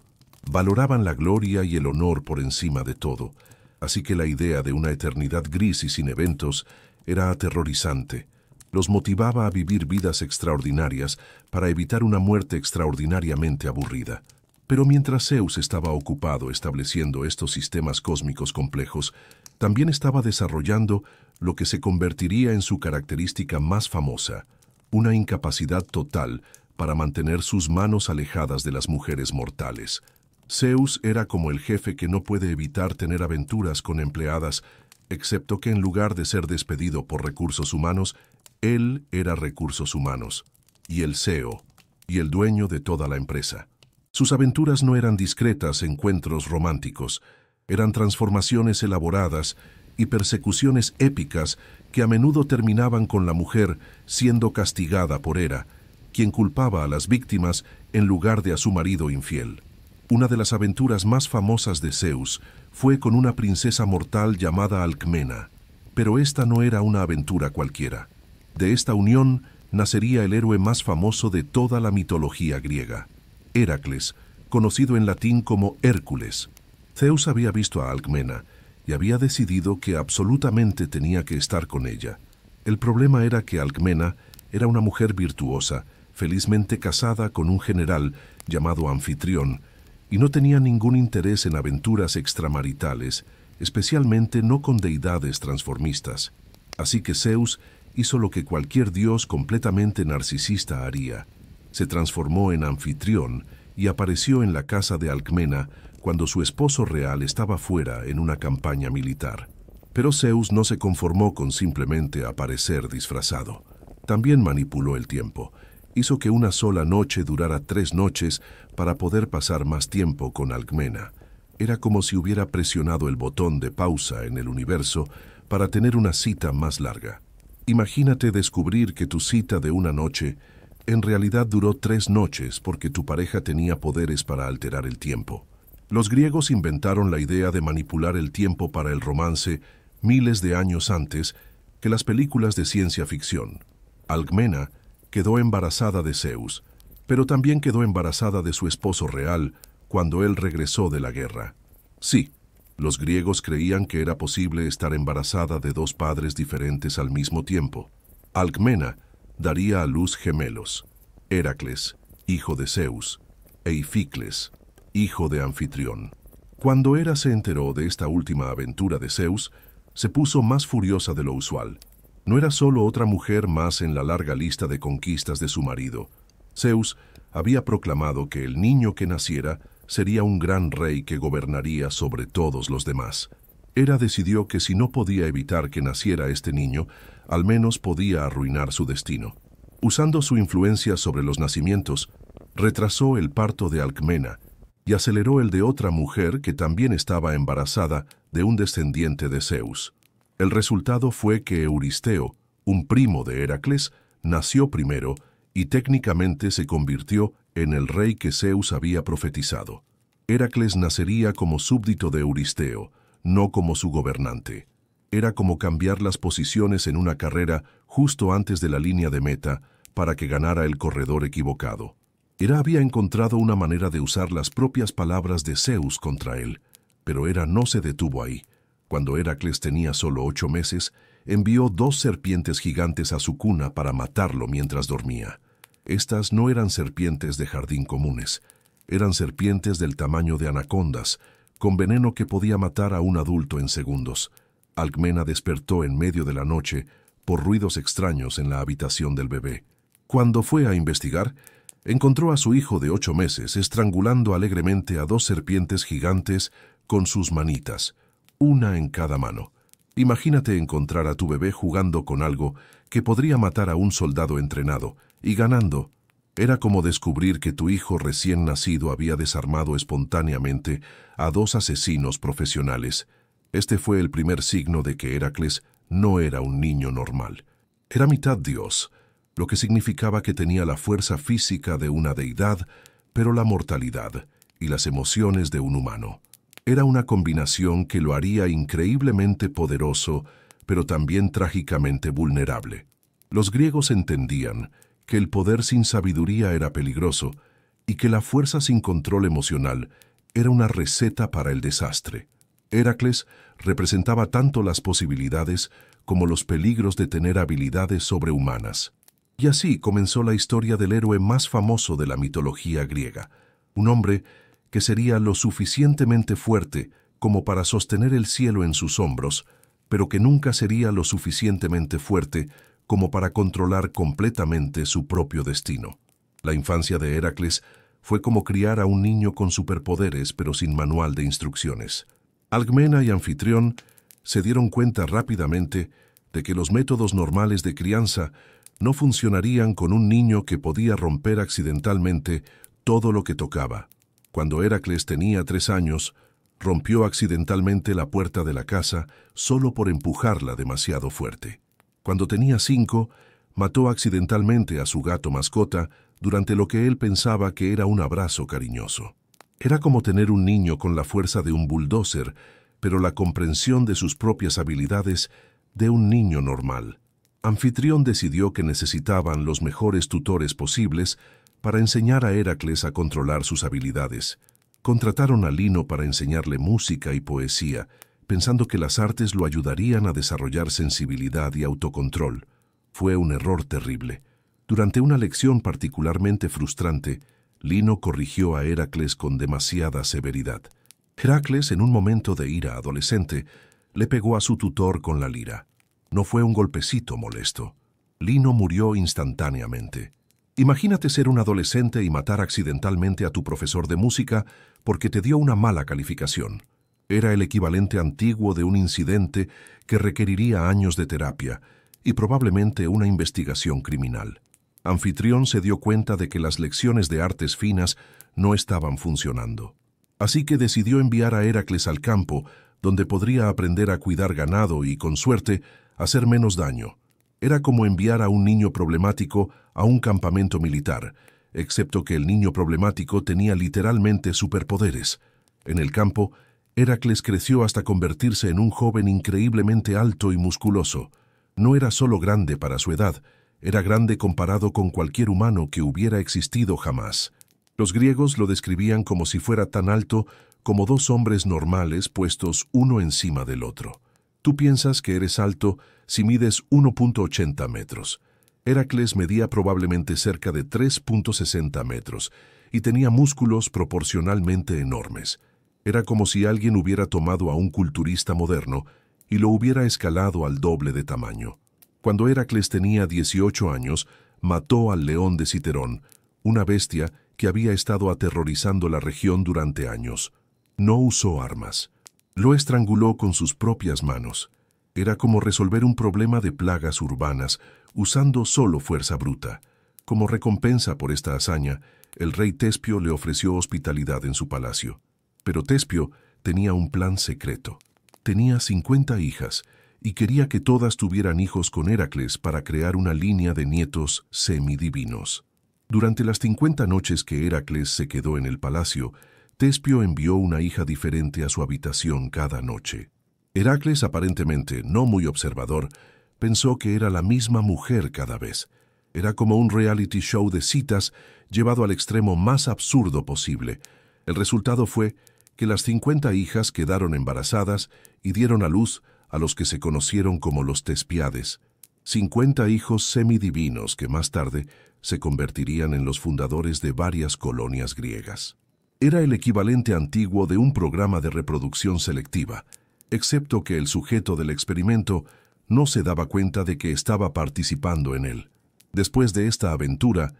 Valoraban la gloria y el honor por encima de todo, así que la idea de una eternidad gris y sin eventos era aterrorizante. Los motivaba a vivir vidas extraordinarias para evitar una muerte extraordinariamente aburrida. Pero mientras Zeus estaba ocupado estableciendo estos sistemas cósmicos complejos, también estaba desarrollando lo que se convertiría en su característica más famosa, una incapacidad total para mantener sus manos alejadas de las mujeres mortales. Zeus era como el jefe que no puede evitar tener aventuras con empleadas, excepto que en lugar de ser despedido por recursos humanos, él era recursos humanos, y el CEO, y el dueño de toda la empresa. Sus aventuras no eran discretas encuentros románticos, eran transformaciones elaboradas y persecuciones épicas que a menudo terminaban con la mujer siendo castigada por Hera, quien culpaba a las víctimas en lugar de a su marido infiel. Una de las aventuras más famosas de Zeus fue con una princesa mortal llamada Alcmena, pero esta no era una aventura cualquiera. De esta unión nacería el héroe más famoso de toda la mitología griega, Heracles, conocido en latín como Hércules. Zeus había visto a Alcmena y había decidido que absolutamente tenía que estar con ella. El problema era que Alcmena era una mujer virtuosa, felizmente casada con un general llamado Anfitrión, y no tenía ningún interés en aventuras extramaritales, especialmente no con deidades transformistas. Así que Zeus hizo lo que cualquier dios completamente narcisista haría. Se transformó en Anfitrión y apareció en la casa de Alcmena cuando su esposo real estaba fuera en una campaña militar. Pero Zeus no se conformó con simplemente aparecer disfrazado. También manipuló el tiempo. Hizo que una sola noche durara 3 noches para poder pasar más tiempo con Alcmena. Era como si hubiera presionado el botón de pausa en el universo para tener una cita más larga. Imagínate descubrir que tu cita de una noche en realidad duró 3 noches porque tu pareja tenía poderes para alterar el tiempo. Los griegos inventaron la idea de manipular el tiempo para el romance miles de años antes que las películas de ciencia ficción. Alcmena quedó embarazada de Zeus, pero también quedó embarazada de su esposo real cuando él regresó de la guerra. Sí, los griegos creían que era posible estar embarazada de 2 padres diferentes al mismo tiempo. Alcmena daría a luz gemelos, Heracles, hijo de Zeus, e Ificles, hijo de Anfitrión. Cuando Hera se enteró de esta última aventura de Zeus, se puso más furiosa de lo usual. No era solo otra mujer más en la larga lista de conquistas de su marido. Zeus había proclamado que el niño que naciera sería un gran rey que gobernaría sobre todos los demás. Hera decidió que si no podía evitar que naciera este niño, al menos podía arruinar su destino. Usando su influencia sobre los nacimientos, retrasó el parto de Alcmena y aceleró el de otra mujer que también estaba embarazada de un descendiente de Zeus. El resultado fue que Euristeo, Un primo de Heracles nació primero y técnicamente se convirtió en el rey que Zeus había profetizado. Heracles nacería como súbdito de Euristeo, no como su gobernante. Era como cambiar las posiciones en una carrera justo antes de la línea de meta para que ganara el corredor equivocado. Hera había encontrado una manera de usar las propias palabras de Zeus contra él, pero Hera no se detuvo ahí. Cuando Heracles tenía solo 8 meses, envió 2 serpientes gigantes a su cuna para matarlo mientras dormía. Estas no eran serpientes de jardín comunes, eran serpientes del tamaño de anacondas, con veneno que podía matar a un adulto en segundos. Alcmena despertó en medio de la noche por ruidos extraños en la habitación del bebé. Cuando fue a investigar, encontró a su hijo de 8 meses estrangulando alegremente a 2 serpientes gigantes con sus manitas, una en cada mano. Imagínate encontrar a tu bebé jugando con algo que podría matar a un soldado entrenado, y ganando. Era como descubrir que tu hijo recién nacido había desarmado espontáneamente a 2 asesinos profesionales. Este fue el primer signo de que Heracles no era un niño normal. Era mitad dios, lo que significaba que tenía la fuerza física de una deidad, pero la mortalidad y las emociones de un humano. Era una combinación que lo haría increíblemente poderoso, pero también trágicamente vulnerable. Los griegos entendían que el poder sin sabiduría era peligroso y que la fuerza sin control emocional era una receta para el desastre. Heracles representaba tanto las posibilidades como los peligros de tener habilidades sobrehumanas. Y así comenzó la historia del héroe más famoso de la mitología griega, un hombre que sería lo suficientemente fuerte como para sostener el cielo en sus hombros, pero que nunca sería lo suficientemente fuerte como para controlar completamente su propio destino. La infancia de Heracles fue como criar a un niño con superpoderes pero sin manual de instrucciones. Alcmena y Anfitrión se dieron cuenta rápidamente de que los métodos normales de crianza no funcionarían con un niño que podía romper accidentalmente todo lo que tocaba. Cuando Heracles tenía 3 años, rompió accidentalmente la puerta de la casa solo por empujarla demasiado fuerte. Cuando tenía 5, mató accidentalmente a su gato mascota durante lo que él pensaba que era un abrazo cariñoso. Era como tener un niño con la fuerza de un bulldozer, pero la comprensión de sus propias habilidades de un niño normal. Anfitrión decidió que necesitaban los mejores tutores posibles para enseñar a Heracles a controlar sus habilidades. Contrataron a Lino para enseñarle música y poesía, pensando que las artes lo ayudarían a desarrollar sensibilidad y autocontrol. Fue un error terrible. Durante una lección particularmente frustrante, Lino corrigió a Heracles con demasiada severidad. Heracles, en un momento de ira adolescente, le pegó a su tutor con la lira. No fue un golpecito molesto. Lino murió instantáneamente. Imagínate ser un adolescente y matar accidentalmente a tu profesor de música porque te dio una mala calificación. Era el equivalente antiguo de un incidente que requeriría años de terapia y probablemente una investigación criminal. Anfitrión se dio cuenta de que las lecciones de artes finas no estaban funcionando. Así que decidió enviar a Heracles al campo, donde podría aprender a cuidar ganado y, con suerte, hacer menos daño. Era como enviar a un niño problemático a un campamento militar, excepto que el niño problemático tenía literalmente superpoderes. En el campo, Heracles creció hasta convertirse en un joven increíblemente alto y musculoso. No era solo grande para su edad, era grande comparado con cualquier humano que hubiera existido jamás. Los griegos lo describían como si fuera tan alto como 2 hombres normales puestos uno encima del otro. Tú piensas que eres alto si mides 1.80 metros. Heracles medía probablemente cerca de 3.60 metros y tenía músculos proporcionalmente enormes. Era como si alguien hubiera tomado a un culturista moderno y lo hubiera escalado al doble de tamaño. Cuando Heracles tenía 18 años, mató al león de Citerón, una bestia que había estado aterrorizando la región durante años. No usó armas. Lo estranguló con sus propias manos. Era como resolver un problema de plagas urbanas usando solo fuerza bruta. Como recompensa por esta hazaña, el rey Tespio le ofreció hospitalidad en su palacio. Pero Tespio tenía un plan secreto. Tenía 50 hijas, y quería que todas tuvieran hijos con Heracles para crear una línea de nietos semidivinos. Durante las 50 noches que Heracles se quedó en el palacio, Tespio envió una hija diferente a su habitación cada noche. Heracles, aparentemente no muy observador, pensó que era la misma mujer cada vez. Era como un reality show de citas llevado al extremo más absurdo posible. El resultado fue que las 50 hijas quedaron embarazadas y dieron a luz a los que se conocieron como los Tespiades, 50 hijos semidivinos que más tarde se convertirían en los fundadores de varias colonias griegas. Era el equivalente antiguo de un programa de reproducción selectiva, excepto que el sujeto del experimento no se daba cuenta de que estaba participando en él. Después de esta aventura,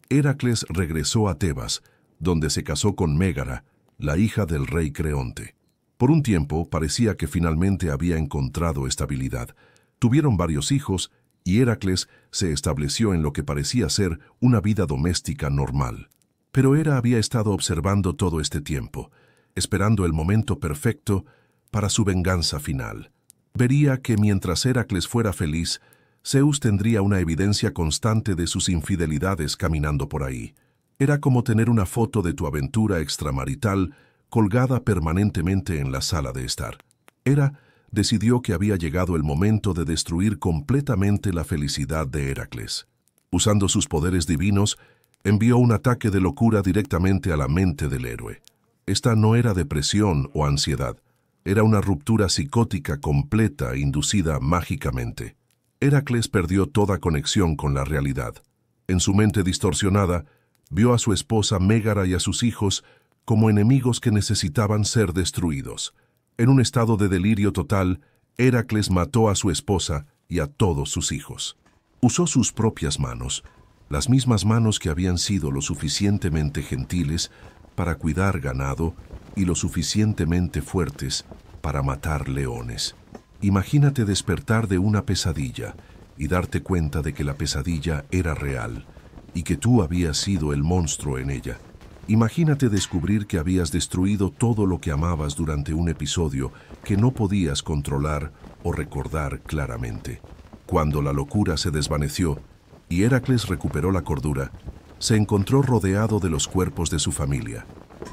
Heracles regresó a Tebas, donde se casó con Mégara, la hija del rey Creonte. Por un tiempo parecía que finalmente había encontrado estabilidad. Tuvieron varios hijos y Heracles se estableció en lo que parecía ser una vida doméstica normal. Pero Hera había estado observando todo este tiempo, esperando el momento perfecto para su venganza final. Vería que mientras Heracles fuera feliz, Zeus tendría una evidencia constante de sus infidelidades caminando por ahí. Era como tener una foto de tu aventura extramarital colgada permanentemente en la sala de estar. Hera decidió que había llegado el momento de destruir completamente la felicidad de Heracles. Usando sus poderes divinos, envió un ataque de locura directamente a la mente del héroe. Esta no era depresión o ansiedad, era una ruptura psicótica completa inducida mágicamente. Heracles perdió toda conexión con la realidad. En su mente distorsionada, vio a su esposa Mégara y a sus hijos como enemigos que necesitaban ser destruidos. En un estado de delirio total, Heracles mató a su esposa y a todos sus hijos. Usó sus propias manos, las mismas manos que habían sido lo suficientemente gentiles para cuidar ganado y lo suficientemente fuertes para matar leones. Imagínate despertar de una pesadilla y darte cuenta de que la pesadilla era real y que tú habías sido el monstruo en ella. Imagínate descubrir que habías destruido todo lo que amabas durante un episodio que no podías controlar o recordar claramente. Cuando la locura se desvaneció y Heracles recuperó la cordura, se encontró rodeado de los cuerpos de su familia.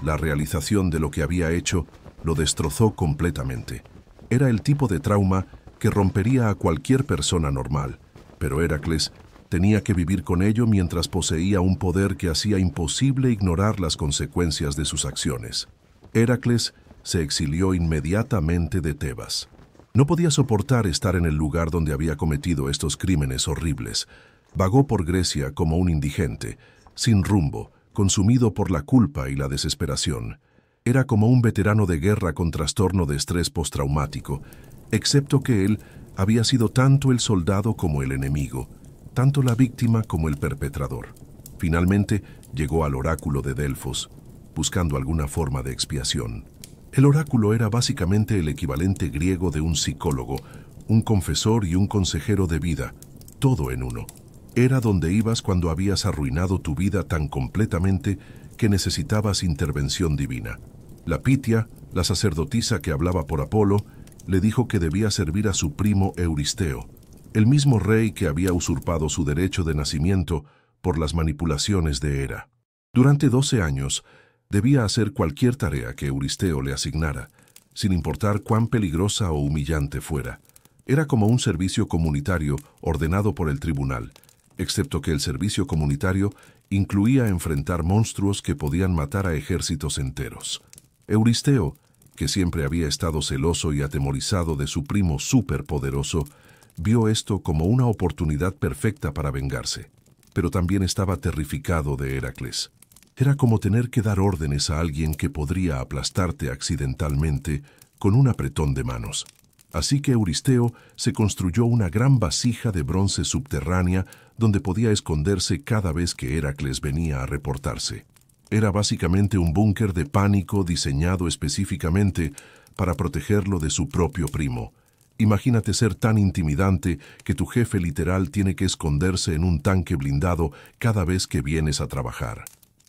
La realización de lo que había hecho lo destrozó completamente. Era el tipo de trauma que rompería a cualquier persona normal, pero Heracles tenía que vivir con ello mientras poseía un poder que hacía imposible ignorar las consecuencias de sus acciones. Heracles se exilió inmediatamente de Tebas. No podía soportar estar en el lugar donde había cometido estos crímenes horribles. Vagó por Grecia como un indigente, sin rumbo, consumido por la culpa y la desesperación. Era como un veterano de guerra con trastorno de estrés postraumático, excepto que él había sido tanto el soldado como el enemigo, tanto la víctima como el perpetrador. Finalmente llegó al oráculo de Delfos, buscando alguna forma de expiación. El oráculo era básicamente el equivalente griego de un psicólogo, un confesor y un consejero de vida, todo en uno. Era donde ibas cuando habías arruinado tu vida tan completamente que necesitabas intervención divina. La Pitia, la sacerdotisa que hablaba por Apolo, le dijo que debía servir a su primo Euristeo, el mismo rey que había usurpado su derecho de nacimiento por las manipulaciones de Hera. Durante 12 años, debía hacer cualquier tarea que Euristeo le asignara, sin importar cuán peligrosa o humillante fuera. Era como un servicio comunitario ordenado por el tribunal, excepto que el servicio comunitario incluía enfrentar monstruos que podían matar a ejércitos enteros. Euristeo, que siempre había estado celoso y atemorizado de su primo superpoderoso, vio esto como una oportunidad perfecta para vengarse, pero también estaba terrificado de Heracles. Era como tener que dar órdenes a alguien que podría aplastarte accidentalmente con un apretón de manos. Así que Euristeo se construyó una gran vasija de bronce subterránea donde podía esconderse cada vez que Heracles venía a reportarse. Era básicamente un búnker de pánico diseñado específicamente para protegerlo de su propio primo. Imagínate ser tan intimidante que tu jefe literal tiene que esconderse en un tanque blindado cada vez que vienes a trabajar.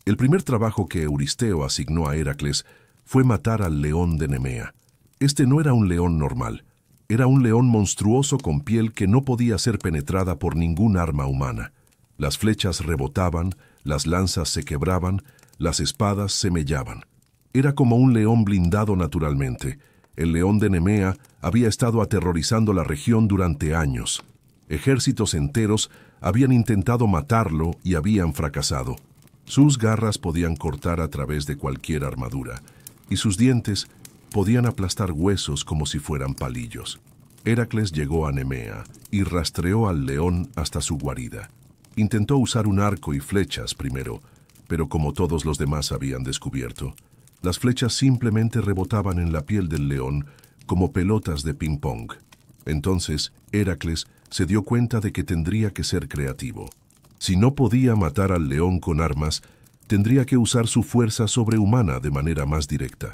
El primer trabajo que Euristeo asignó a Heracles fue matar al león de Nemea. Este no era un león normal. Era un león monstruoso con piel que no podía ser penetrada por ningún arma humana. Las flechas rebotaban, las lanzas se quebraban, las espadas se mellaban. Era como un león blindado naturalmente. El león de Nemea había estado aterrorizando la región durante años. Ejércitos enteros habían intentado matarlo y habían fracasado. Sus garras podían cortar a través de cualquier armadura, y sus dientes podían aplastar huesos como si fueran palillos. Heracles llegó a Nemea y rastreó al león hasta su guarida. Intentó usar un arco y flechas primero, pero como todos los demás habían descubierto, las flechas simplemente rebotaban en la piel del león como pelotas de ping-pong. Entonces, Heracles se dio cuenta de que tendría que ser creativo. Si no podía matar al león con armas, tendría que usar su fuerza sobrehumana de manera más directa.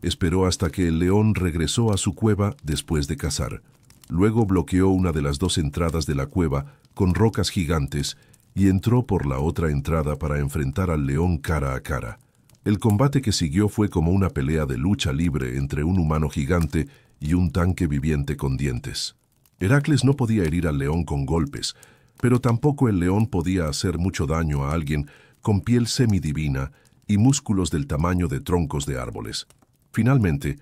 Esperó hasta que el león regresó a su cueva después de cazar. Luego bloqueó una de las dos entradas de la cueva con rocas gigantes y entró por la otra entrada para enfrentar al león cara a cara. El combate que siguió fue como una pelea de lucha libre entre un humano gigante y un tanque viviente con dientes. Heracles no podía herir al león con golpes, pero tampoco el león podía hacer mucho daño a alguien con piel semidivina y músculos del tamaño de troncos de árboles. Finalmente,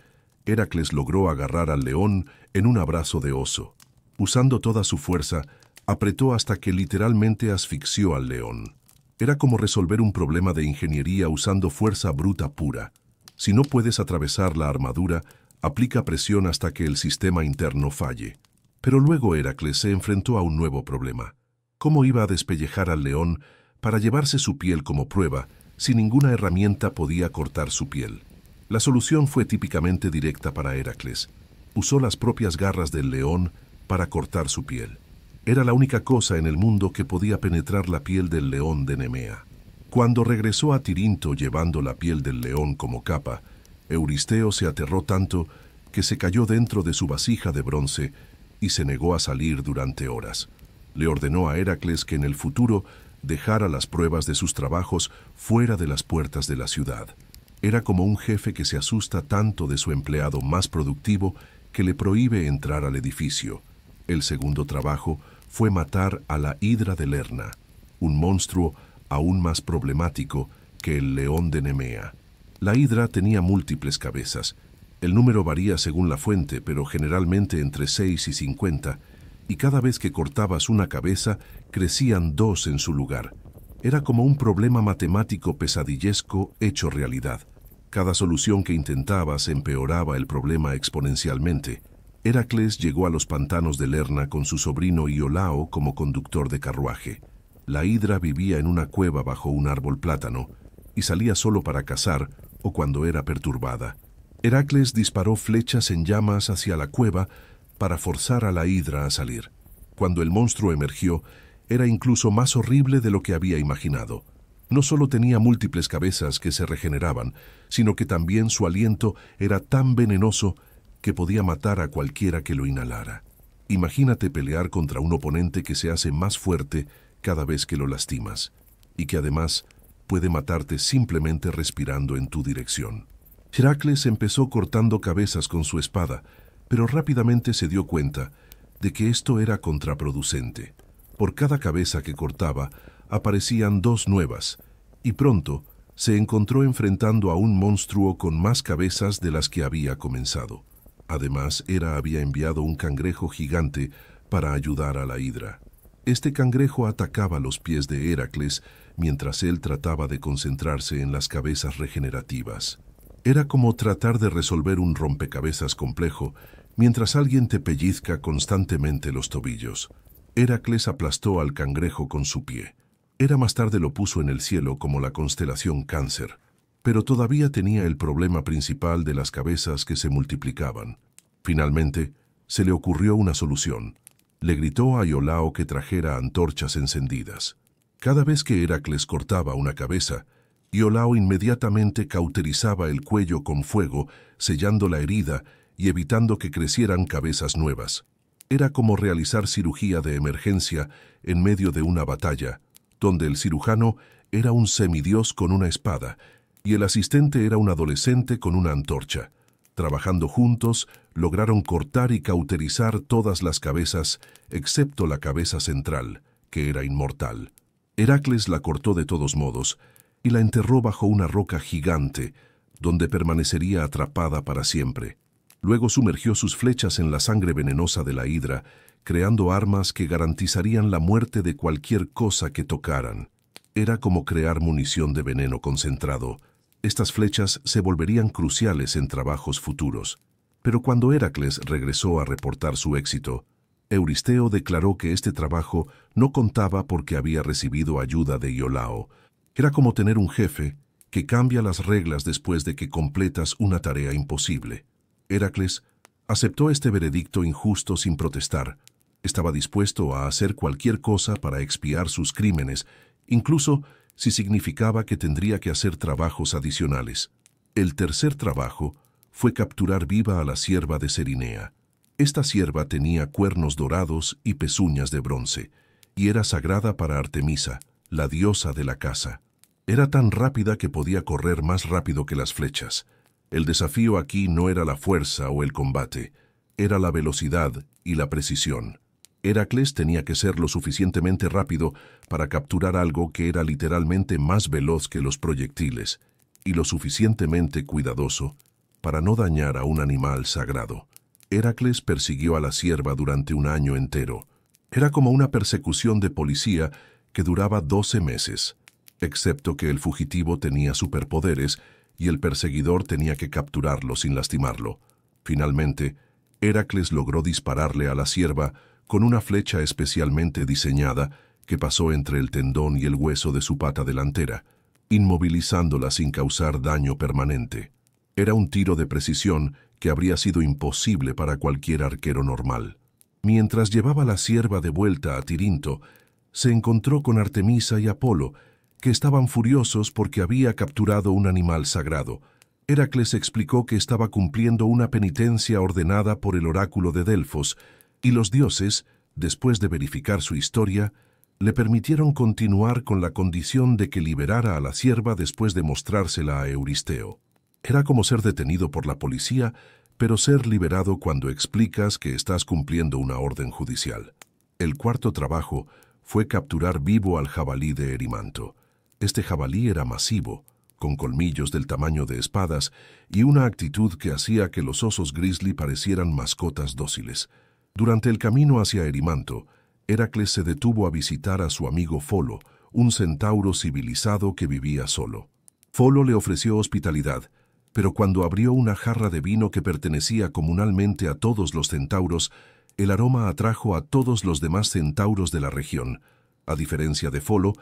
Heracles logró agarrar al león en un abrazo de oso. Usando toda su fuerza, apretó hasta que literalmente asfixió al león. Era como resolver un problema de ingeniería usando fuerza bruta pura. Si no puedes atravesar la armadura, aplica presión hasta que el sistema interno falle. Pero luego Heracles se enfrentó a un nuevo problema. ¿Cómo iba a despellejar al león para llevarse su piel como prueba si ninguna herramienta podía cortar su piel? La solución fue típicamente directa para Heracles. Usó las propias garras del león para cortar su piel. Era la única cosa en el mundo que podía penetrar la piel del león de Nemea. Cuando regresó a Tirinto llevando la piel del león como capa, Euristeo se aterró tanto que se cayó dentro de su vasija de bronce y se negó a salir durante horas. Le ordenó a Heracles que en el futuro dejara las pruebas de sus trabajos fuera de las puertas de la ciudad. Era como un jefe que se asusta tanto de su empleado más productivo que le prohíbe entrar al edificio. El segundo trabajo fue matar a la Hidra de Lerna, un monstruo aún más problemático que el león de Nemea. La Hidra tenía múltiples cabezas. El número varía según la fuente, pero generalmente entre 6 y 50, y cada vez que cortabas una cabeza, crecían dos en su lugar. Era como un problema matemático pesadillesco hecho realidad. Cada solución que intentabas empeoraba el problema exponencialmente. Heracles llegó a los pantanos de Lerna con su sobrino Iolao como conductor de carruaje. La Hidra vivía en una cueva bajo un árbol plátano y salía solo para cazar o cuando era perturbada. Heracles disparó flechas en llamas hacia la cueva para forzar a la Hidra a salir. Cuando el monstruo emergió, era incluso más horrible de lo que había imaginado. No solo tenía múltiples cabezas que se regeneraban, sino que también su aliento era tan venenoso que podía matar a cualquiera que lo inhalara. Imagínate pelear contra un oponente que se hace más fuerte cada vez que lo lastimas, y que además puede matarte simplemente respirando en tu dirección. Heracles empezó cortando cabezas con su espada, pero rápidamente se dio cuenta de que esto era contraproducente. Por cada cabeza que cortaba, aparecían dos nuevas, y pronto se encontró enfrentando a un monstruo con más cabezas de las que había comenzado. Además, Hera había enviado un cangrejo gigante para ayudar a la Hidra. Este cangrejo atacaba los pies de Heracles mientras él trataba de concentrarse en las cabezas regenerativas. Era como tratar de resolver un rompecabezas complejo mientras alguien te pellizca constantemente los tobillos. Heracles aplastó al cangrejo con su pie. Hera más tarde lo puso en el cielo como la constelación Cáncer, pero todavía tenía el problema principal de las cabezas que se multiplicaban. Finalmente, se le ocurrió una solución. Le gritó a Iolao que trajera antorchas encendidas. Cada vez que Heracles cortaba una cabeza, Iolao inmediatamente cauterizaba el cuello con fuego, sellando la herida y evitando que crecieran cabezas nuevas. Era como realizar cirugía de emergencia en medio de una batalla, donde el cirujano era un semidios con una espada y el asistente era un adolescente con una antorcha. Trabajando juntos, lograron cortar y cauterizar todas las cabezas, excepto la cabeza central, que era inmortal. Heracles la cortó de todos modos y la enterró bajo una roca gigante, donde permanecería atrapada para siempre. Luego sumergió sus flechas en la sangre venenosa de la hidra, creando armas que garantizarían la muerte de cualquier cosa que tocaran. Era como crear munición de veneno concentrado. Estas flechas se volverían cruciales en trabajos futuros. Pero cuando Heracles regresó a reportar su éxito, Euristeo declaró que este trabajo no contaba porque había recibido ayuda de Iolao. Era como tener un jefe que cambia las reglas después de que completas una tarea imposible. Heracles aceptó este veredicto injusto sin protestar. Estaba dispuesto a hacer cualquier cosa para expiar sus crímenes, incluso si significaba que tendría que hacer trabajos adicionales. El tercer trabajo fue capturar viva a la cierva de Cerinea. Esta cierva tenía cuernos dorados y pezuñas de bronce, y era sagrada para Artemisa, la diosa de la caza. Era tan rápida que podía correr más rápido que las flechas. El desafío aquí no era la fuerza o el combate, era la velocidad y la precisión. Heracles tenía que ser lo suficientemente rápido para capturar algo que era literalmente más veloz que los proyectiles, y lo suficientemente cuidadoso para no dañar a un animal sagrado. Heracles persiguió a la cierva durante un año entero. Era como una persecución de policía que duraba 12 meses, excepto que el fugitivo tenía superpoderes y el perseguidor tenía que capturarlo sin lastimarlo. Finalmente, Heracles logró dispararle a la cierva con una flecha especialmente diseñada que pasó entre el tendón y el hueso de su pata delantera, inmovilizándola sin causar daño permanente. Era un tiro de precisión que habría sido imposible para cualquier arquero normal. Mientras llevaba la cierva de vuelta a Tirinto, se encontró con Artemisa y Apolo, que estaban furiosos porque había capturado un animal sagrado. Heracles explicó que estaba cumpliendo una penitencia ordenada por el oráculo de Delfos, y los dioses, después de verificar su historia, le permitieron continuar con la condición de que liberara a la cierva después de mostrársela a Euristeo. Era como ser detenido por la policía, pero ser liberado cuando explicas que estás cumpliendo una orden judicial. El cuarto trabajo fue capturar vivo al jabalí de Erimanto. Este jabalí era masivo, con colmillos del tamaño de espadas y una actitud que hacía que los osos grizzly parecieran mascotas dóciles. Durante el camino hacia Erimanto, Heracles se detuvo a visitar a su amigo Folo, un centauro civilizado que vivía solo. Folo le ofreció hospitalidad, pero cuando abrió una jarra de vino que pertenecía comunalmente a todos los centauros, el aroma atrajo a todos los demás centauros de la región. A diferencia de Folo,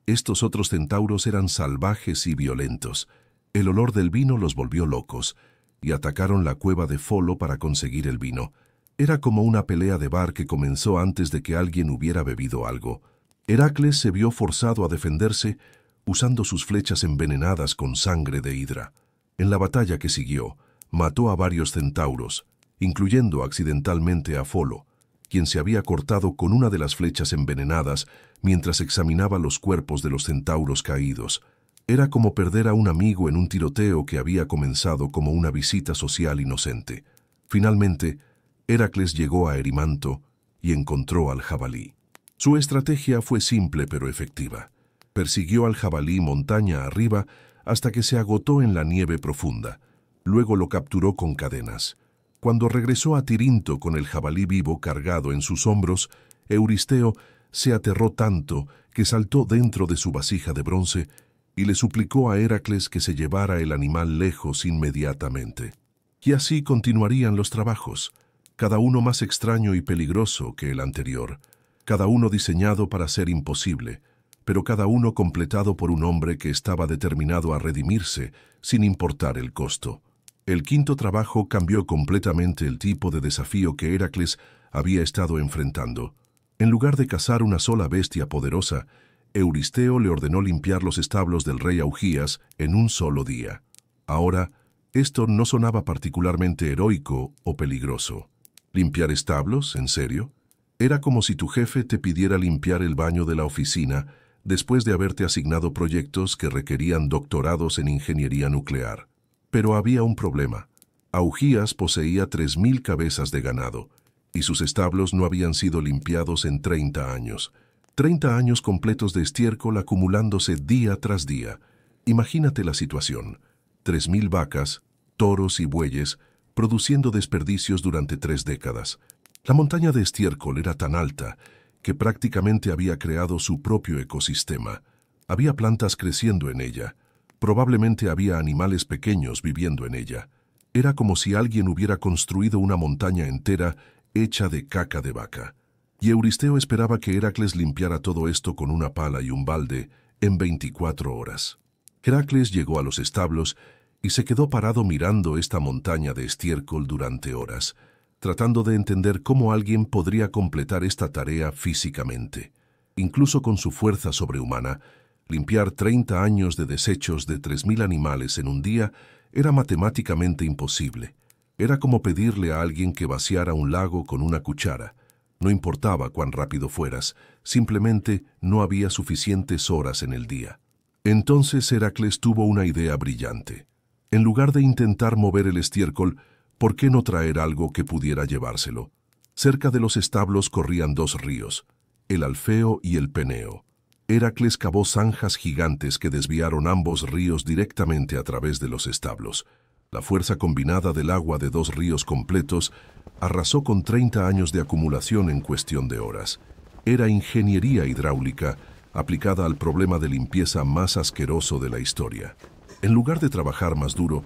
estos otros centauros eran salvajes y violentos. El olor del vino los volvió locos, y atacaron la cueva de Folo para conseguir el vino. Era como una pelea de bar que comenzó antes de que alguien hubiera bebido algo. Heracles se vio forzado a defenderse usando sus flechas envenenadas con sangre de hidra. En la batalla que siguió, mató a varios centauros, incluyendo accidentalmente a Folo, quien se había cortado con una de las flechas envenenadas mientras examinaba los cuerpos de los centauros caídos. Era como perder a un amigo en un tiroteo que había comenzado como una visita social inocente. Finalmente, Heracles llegó a Erimanto y encontró al jabalí. Su estrategia fue simple pero efectiva. Persiguió al jabalí montaña arriba hasta que se agotó en la nieve profunda. Luego lo capturó con cadenas. Cuando regresó a Tirinto con el jabalí vivo cargado en sus hombros, Euristeo se aterró tanto que saltó dentro de su vasija de bronce y le suplicó a Heracles que se llevara el animal lejos inmediatamente. Y así continuarían los trabajos, cada uno más extraño y peligroso que el anterior, cada uno diseñado para ser imposible, pero cada uno completado por un hombre que estaba determinado a redimirse, sin importar el costo. El quinto trabajo cambió completamente el tipo de desafío que Heracles había estado enfrentando. En lugar de cazar una sola bestia poderosa, Euristeo le ordenó limpiar los establos del rey Augías en un solo día. Ahora, esto no sonaba particularmente heroico o peligroso. ¿Limpiar establos? ¿En serio? Era como si tu jefe te pidiera limpiar el baño de la oficina después de haberte asignado proyectos que requerían doctorados en ingeniería nuclear. Pero había un problema. Augías poseía 3.000 cabezas de ganado, y sus establos no habían sido limpiados en 30 años. 30 años completos de estiércol acumulándose día tras día. Imagínate la situación. 3.000 vacas, toros y bueyes, produciendo desperdicios durante 3 décadas. La montaña de estiércol era tan alta que prácticamente había creado su propio ecosistema. Había plantas creciendo en ella. Probablemente había animales pequeños viviendo en ella. Era como si alguien hubiera construido una montaña entera hecha de caca de vaca. Y Euristeo esperaba que Heracles limpiara todo esto con una pala y un balde en 24 horas. Heracles llegó a los establos y se quedó parado mirando esta montaña de estiércol durante horas, tratando de entender cómo alguien podría completar esta tarea físicamente. Incluso con su fuerza sobrehumana, limpiar 30 años de desechos de 3.000 animales en un día era matemáticamente imposible. Era como pedirle a alguien que vaciara un lago con una cuchara. No importaba cuán rápido fueras, simplemente no había suficientes horas en el día. Entonces Heracles tuvo una idea brillante. En lugar de intentar mover el estiércol, ¿por qué no traer algo que pudiera llevárselo? Cerca de los establos corrían 2 ríos, el Alfeo y el Peneo. Heracles cavó zanjas gigantes que desviaron ambos ríos directamente a través de los establos. La fuerza combinada del agua de 2 ríos completos arrasó con 30 años de acumulación en cuestión de horas. Era ingeniería hidráulica aplicada al problema de limpieza más asqueroso de la historia. En lugar de trabajar más duro,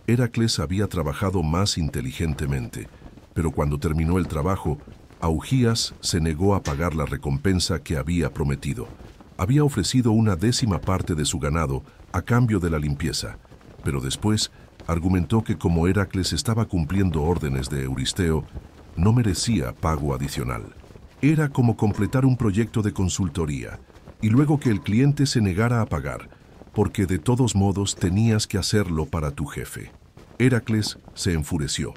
Heracles había trabajado más inteligentemente, pero cuando terminó el trabajo, Augías se negó a pagar la recompensa que había prometido. Había ofrecido una 10ª parte de su ganado a cambio de la limpieza, pero después argumentó que como Heracles estaba cumpliendo órdenes de Euristeo, no merecía pago adicional. Era como completar un proyecto de consultoría, y luego que el cliente se negara a pagar, porque de todos modos tenías que hacerlo para tu jefe. Heracles se enfureció.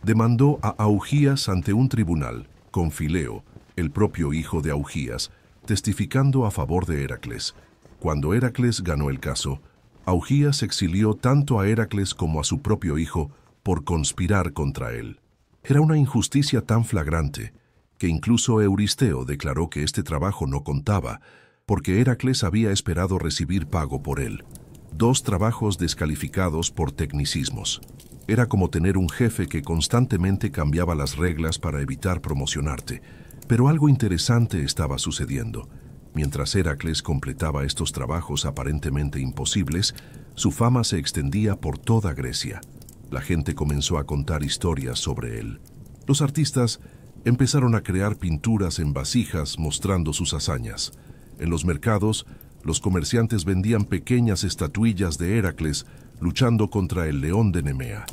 Demandó a Augías ante un tribunal, con Fileo, el propio hijo de Augías, testificando a favor de Heracles. Cuando Heracles ganó el caso, Augías exilió tanto a Heracles como a su propio hijo por conspirar contra él. Era una injusticia tan flagrante que incluso Euristeo declaró que este trabajo no contaba, porque Heracles había esperado recibir pago por él. 2 trabajos descalificados por tecnicismos. Era como tener un jefe que constantemente cambiaba las reglas para evitar promocionarte. Pero algo interesante estaba sucediendo. Mientras Heracles completaba estos trabajos aparentemente imposibles, su fama se extendía por toda Grecia. La gente comenzó a contar historias sobre él. Los artistas empezaron a crear pinturas en vasijas mostrando sus hazañas. En los mercados, los comerciantes vendían pequeñas estatuillas de Heracles luchando contra el león de Nemea.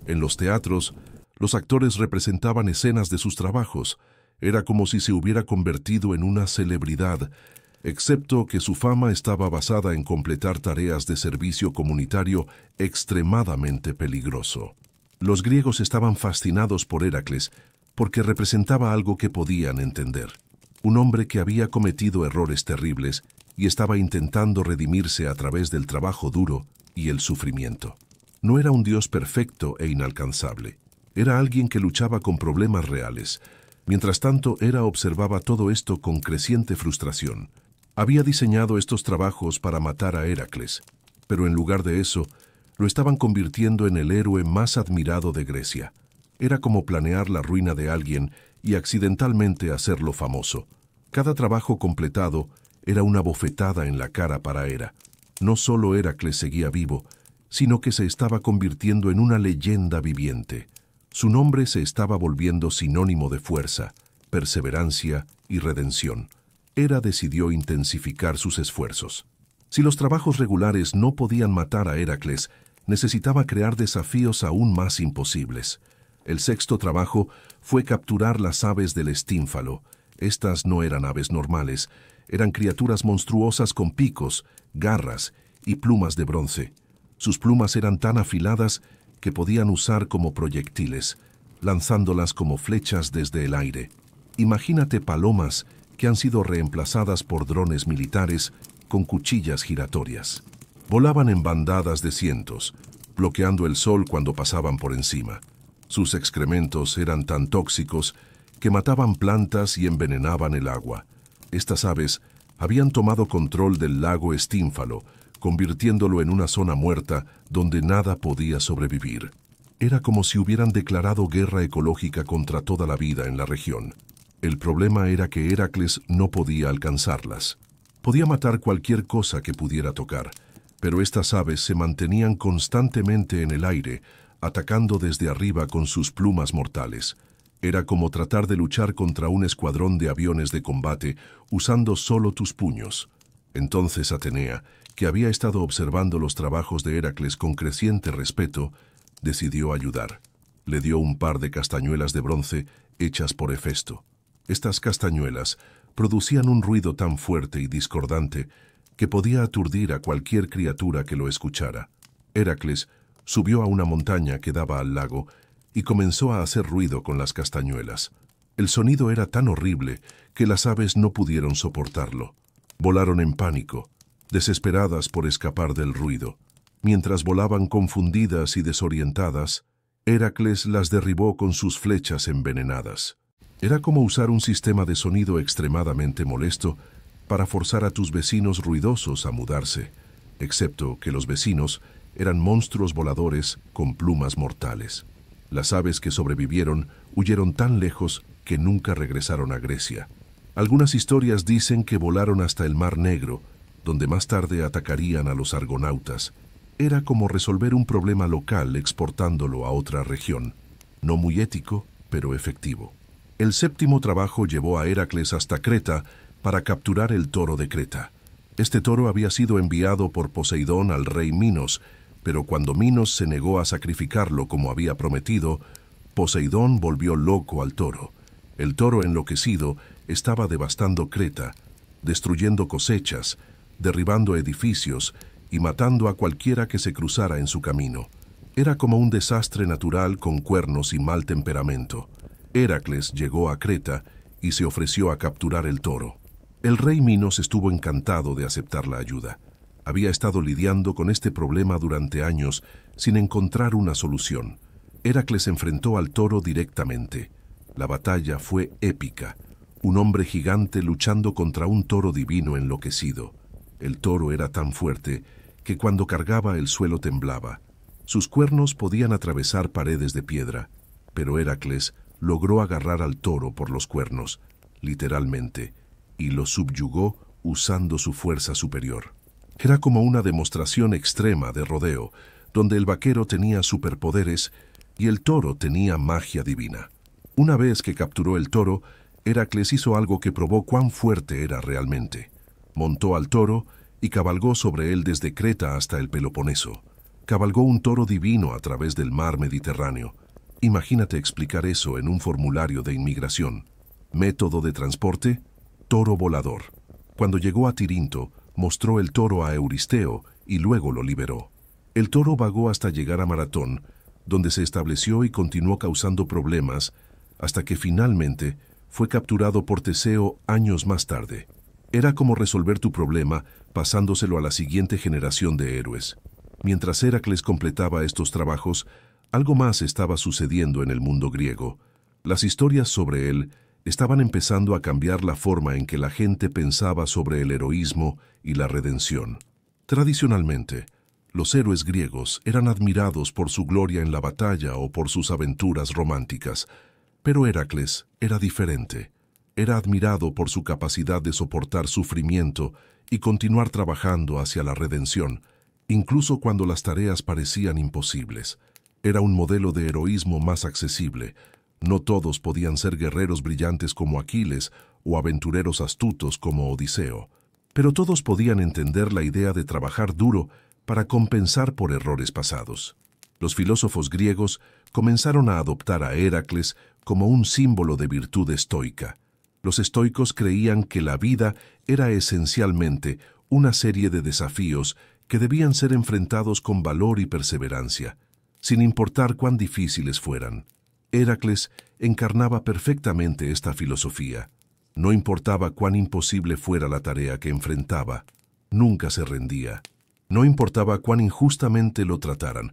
En los teatros, los actores representaban escenas de sus trabajos. Era como si se hubiera convertido en una celebridad, excepto que su fama estaba basada en completar tareas de servicio comunitario extremadamente peligroso. Los griegos estaban fascinados por Heracles porque representaba algo que podían entender. Un hombre que había cometido errores terribles y estaba intentando redimirse a través del trabajo duro y el sufrimiento. No era un dios perfecto e inalcanzable. Era alguien que luchaba con problemas reales. Mientras tanto, Hera observaba todo esto con creciente frustración. Había diseñado estos trabajos para matar a Heracles, pero en lugar de eso, lo estaban convirtiendo en el héroe más admirado de Grecia. Era como planear la ruina de alguien y accidentalmente hacerlo famoso. Cada trabajo completado era una bofetada en la cara para Hera. No solo Heracles seguía vivo, sino que se estaba convirtiendo en una leyenda viviente. Su nombre se estaba volviendo sinónimo de fuerza, perseverancia y redención. Hera decidió intensificar sus esfuerzos. Si los trabajos regulares no podían matar a Heracles, necesitaba crear desafíos aún más imposibles. El 6º trabajo fue capturar las aves del estínfalo. Estas no eran aves normales, eran criaturas monstruosas con picos, garras y plumas de bronce. Sus plumas eran tan afiladas que podían usar como proyectiles, lanzándolas como flechas desde el aire. Imagínate palomas que han sido reemplazadas por drones militares con cuchillas giratorias. Volaban en bandadas de cientos, bloqueando el sol cuando pasaban por encima. Sus excrementos eran tan tóxicos que mataban plantas y envenenaban el agua. Estas aves habían tomado control del lago Estínfalo, convirtiéndolo en una zona muerta donde nada podía sobrevivir. Era como si hubieran declarado guerra ecológica contra toda la vida en la región. El problema era que Heracles no podía alcanzarlas. Podía matar cualquier cosa que pudiera tocar, pero estas aves se mantenían constantemente en el aire, atacando desde arriba con sus plumas mortales. Era como tratar de luchar contra un escuadrón de aviones de combate usando solo tus puños. Entonces Atenea, que había estado observando los trabajos de Heracles con creciente respeto, decidió ayudar. Le dio un par de castañuelas de bronce hechas por Hefesto. Estas castañuelas producían un ruido tan fuerte y discordante que podía aturdir a cualquier criatura que lo escuchara. Heracles subió a una montaña que daba al lago y comenzó a hacer ruido con las castañuelas. El sonido era tan horrible que las aves no pudieron soportarlo. Volaron en pánico, desesperadas por escapar del ruido. Mientras volaban confundidas y desorientadas, Heracles las derribó con sus flechas envenenadas. Era como usar un sistema de sonido extremadamente molesto para forzar a tus vecinos ruidosos a mudarse, excepto que los vecinos eran monstruos voladores con plumas mortales. Las aves que sobrevivieron huyeron tan lejos que nunca regresaron a Grecia. Algunas historias dicen que volaron hasta el Mar Negro, donde más tarde atacarían a los argonautas. Era como resolver un problema local exportándolo a otra región. No muy ético, pero efectivo. El séptimo trabajo llevó a Heracles hasta Creta para capturar el toro de Creta. Este toro había sido enviado por Poseidón al rey Minos, pero cuando Minos se negó a sacrificarlo como había prometido, Poseidón volvió loco al toro. El toro enloquecido estaba devastando Creta, destruyendo cosechas, derribando edificios y matando a cualquiera que se cruzara en su camino. Era como un desastre natural con cuernos y mal temperamento. Heracles llegó a Creta y se ofreció a capturar el toro. El rey Minos estuvo encantado de aceptar la ayuda. Había estado lidiando con este problema durante años sin encontrar una solución. Heracles enfrentó al toro directamente. La batalla fue épica. Un hombre gigante luchando contra un toro divino enloquecido. El toro era tan fuerte que cuando cargaba el suelo temblaba. Sus cuernos podían atravesar paredes de piedra, pero Heracles logró agarrar al toro por los cuernos, literalmente, y lo subyugó usando su fuerza superior. Era como una demostración extrema de rodeo, donde el vaquero tenía superpoderes y el toro tenía magia divina. Una vez que capturó el toro, Heracles hizo algo que probó cuán fuerte era realmente. Montó al toro y cabalgó sobre él desde Creta hasta el Peloponeso. Cabalgó un toro divino a través del mar Mediterráneo. Imagínate explicar eso en un formulario de inmigración. Método de transporte: toro volador. Cuando llegó a Tirinto, mostró el toro a Euristeo y luego lo liberó. El toro vagó hasta llegar a Maratón, donde se estableció y continuó causando problemas hasta que finalmente fue capturado por Teseo años más tarde. Era como resolver tu problema pasándoselo a la siguiente generación de héroes. Mientras Heracles completaba estos trabajos, algo más estaba sucediendo en el mundo griego. Las historias sobre él estaban empezando a cambiar la forma en que la gente pensaba sobre el heroísmo y la redención. Tradicionalmente, los héroes griegos eran admirados por su gloria en la batalla o por sus aventuras románticas, pero Heracles era diferente. Era admirado por su capacidad de soportar sufrimiento y continuar trabajando hacia la redención, incluso cuando las tareas parecían imposibles. Era un modelo de heroísmo más accesible. No todos podían ser guerreros brillantes como Aquiles o aventureros astutos como Odiseo, pero todos podían entender la idea de trabajar duro para compensar por errores pasados. Los filósofos griegos comenzaron a adoptar a Heracles como un símbolo de virtud estoica. Los estoicos creían que la vida era esencialmente una serie de desafíos que debían ser enfrentados con valor y perseverancia, sin importar cuán difíciles fueran. Heracles encarnaba perfectamente esta filosofía. No importaba cuán imposible fuera la tarea que enfrentaba, nunca se rendía. No importaba cuán injustamente lo trataran,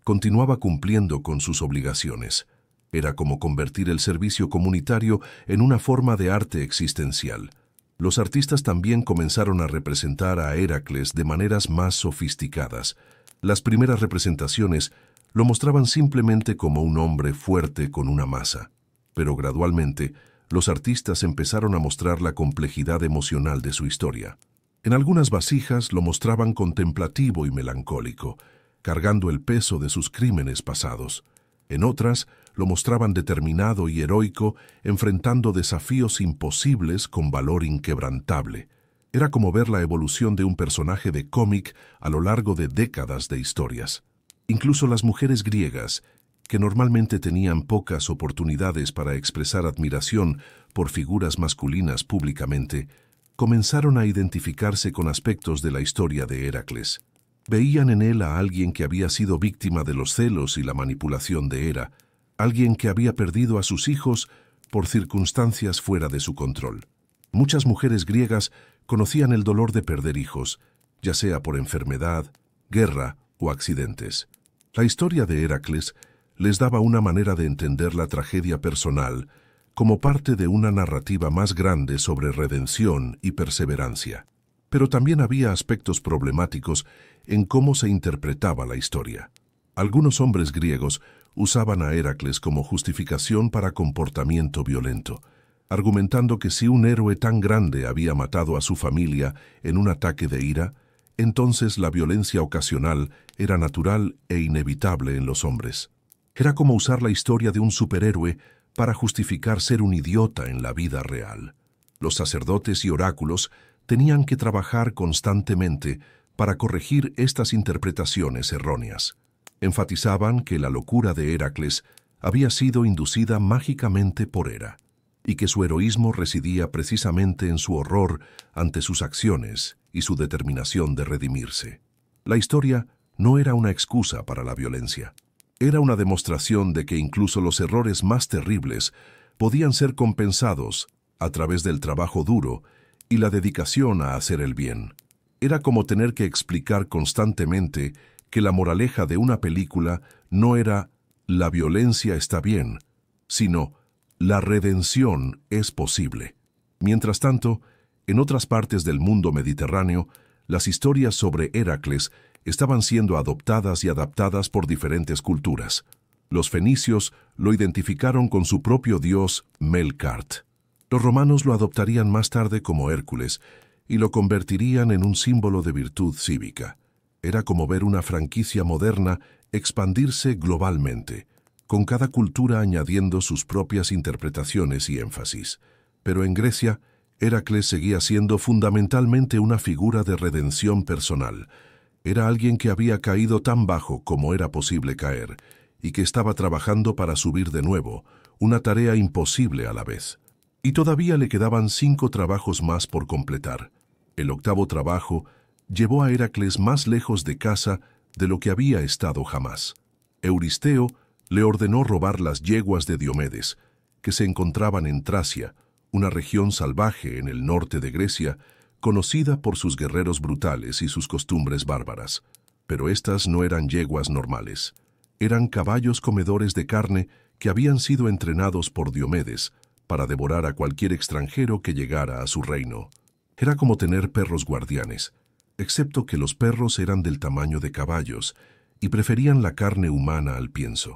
continuaba cumpliendo con sus obligaciones. Era como convertir el servicio comunitario en una forma de arte existencial. Los artistas también comenzaron a representar a Heracles de maneras más sofisticadas. Las primeras representaciones lo mostraban simplemente como un hombre fuerte con una masa, pero gradualmente los artistas empezaron a mostrar la complejidad emocional de su historia. En algunas vasijas lo mostraban contemplativo y melancólico, cargando el peso de sus crímenes pasados. En otras lo mostraban determinado y heroico, enfrentando desafíos imposibles con valor inquebrantable. Era como ver la evolución de un personaje de cómic a lo largo de décadas de historias. Incluso las mujeres griegas, que normalmente tenían pocas oportunidades para expresar admiración por figuras masculinas públicamente, comenzaron a identificarse con aspectos de la historia de Heracles. Veían en él a alguien que había sido víctima de los celos y la manipulación de Hera, alguien que había perdido a sus hijos por circunstancias fuera de su control. Muchas mujeres griegas conocían el dolor de perder hijos, ya sea por enfermedad, guerra o accidentes. La historia de Heracles les daba una manera de entender la tragedia personal como parte de una narrativa más grande sobre redención y perseverancia. Pero también había aspectos problemáticos en cómo se interpretaba la historia. Algunos hombres griegos usaban a Heracles como justificación para comportamiento violento, argumentando que si un héroe tan grande había matado a su familia en un ataque de ira, entonces la violencia ocasional era natural e inevitable en los hombres. Era como usar la historia de un superhéroe para justificar ser un idiota en la vida real. Los sacerdotes y oráculos tenían que trabajar constantemente para corregir estas interpretaciones erróneas. Enfatizaban que la locura de Heracles había sido inducida mágicamente por Hera, y que su heroísmo residía precisamente en su horror ante sus acciones y su determinación de redimirse. La historia no era una excusa para la violencia. Era una demostración de que incluso los errores más terribles podían ser compensados a través del trabajo duro y la dedicación a hacer el bien. Era como tener que explicar constantemente que la moraleja de una película no era «la violencia está bien», sino «la redención es posible». Mientras tanto, en otras partes del mundo mediterráneo, las historias sobre Heracles estaban siendo adoptadas y adaptadas por diferentes culturas. Los fenicios lo identificaron con su propio dios Melkart. Los romanos lo adoptarían más tarde como Hércules y lo convertirían en un símbolo de virtud cívica. Era como ver una franquicia moderna expandirse globalmente, con cada cultura añadiendo sus propias interpretaciones y énfasis. Pero en Grecia, Heracles seguía siendo fundamentalmente una figura de redención personal. Era alguien que había caído tan bajo como era posible caer, y que estaba trabajando para subir de nuevo, una tarea imposible a la vez. Y todavía le quedaban 5 trabajos más por completar. El 8º trabajo llevó a Heracles más lejos de casa de lo que había estado jamás. Euristeo le ordenó robar las yeguas de Diomedes, que se encontraban en Tracia, una región salvaje en el norte de Grecia, conocida por sus guerreros brutales y sus costumbres bárbaras. Pero estas no eran yeguas normales. Eran caballos comedores de carne que habían sido entrenados por Diomedes para devorar a cualquier extranjero que llegara a su reino. Era como tener perros guardianes, excepto que los perros eran del tamaño de caballos y preferían la carne humana al pienso.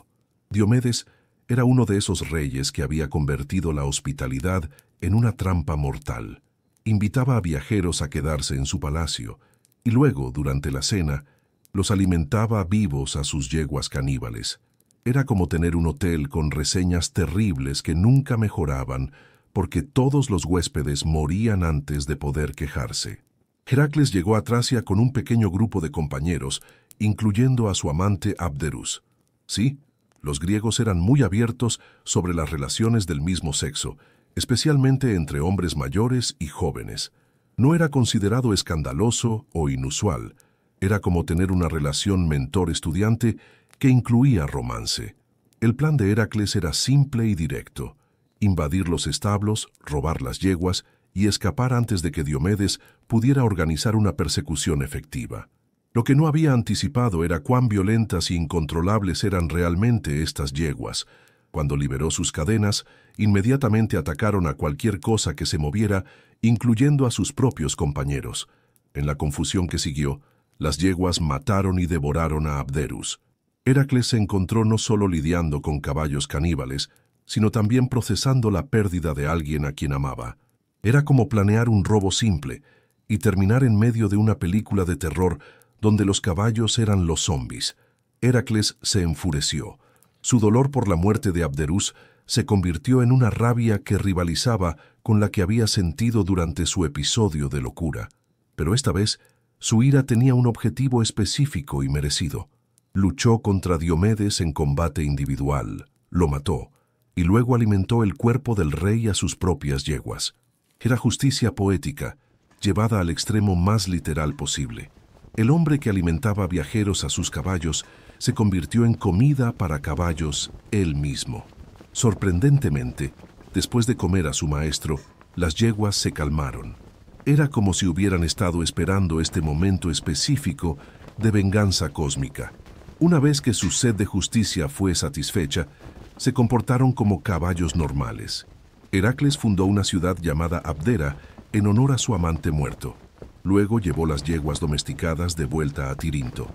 Diomedes era uno de esos reyes que había convertido la hospitalidad en una trampa mortal. Invitaba a viajeros a quedarse en su palacio y luego, durante la cena, los alimentaba vivos a sus yeguas caníbales. Era como tener un hotel con reseñas terribles que nunca mejoraban porque todos los huéspedes morían antes de poder quejarse. Heracles llegó a Tracia con un pequeño grupo de compañeros, incluyendo a su amante Abderus. Sí, los griegos eran muy abiertos sobre las relaciones del mismo sexo, especialmente entre hombres mayores y jóvenes. No era considerado escandaloso o inusual. Era como tener una relación mentor-estudiante que incluía romance. El plan de Heracles era simple y directo: invadir los establos, robar las yeguas y escapar antes de que Diomedes pudiera organizar una persecución efectiva. Lo que no había anticipado era cuán violentas e incontrolables eran realmente estas yeguas. Cuando liberó sus cadenas, inmediatamente atacaron a cualquier cosa que se moviera, incluyendo a sus propios compañeros. En la confusión que siguió, las yeguas mataron y devoraron a Abderus. Heracles se encontró no solo lidiando con caballos caníbales, sino también procesando la pérdida de alguien a quien amaba. Era como planear un robo simple y terminar en medio de una película de terror donde los caballos eran los zombis. Heracles se enfureció. Su dolor por la muerte de Abderus se convirtió en una rabia que rivalizaba con la que había sentido durante su episodio de locura. Pero esta vez, su ira tenía un objetivo específico y merecido. Luchó contra Diomedes en combate individual, lo mató, y luego alimentó el cuerpo del rey a sus propias yeguas. Era justicia poética, llevada al extremo más literal posible. El hombre que alimentaba viajeros a sus caballos se convirtió en comida para caballos él mismo. Sorprendentemente, después de comer a su maestro, las yeguas se calmaron. Era como si hubieran estado esperando este momento específico de venganza cósmica. Una vez que su sed de justicia fue satisfecha, se comportaron como caballos normales. Heracles fundó una ciudad llamada Abdera en honor a su amante muerto. Luego llevó las yeguas domesticadas de vuelta a Tirinto.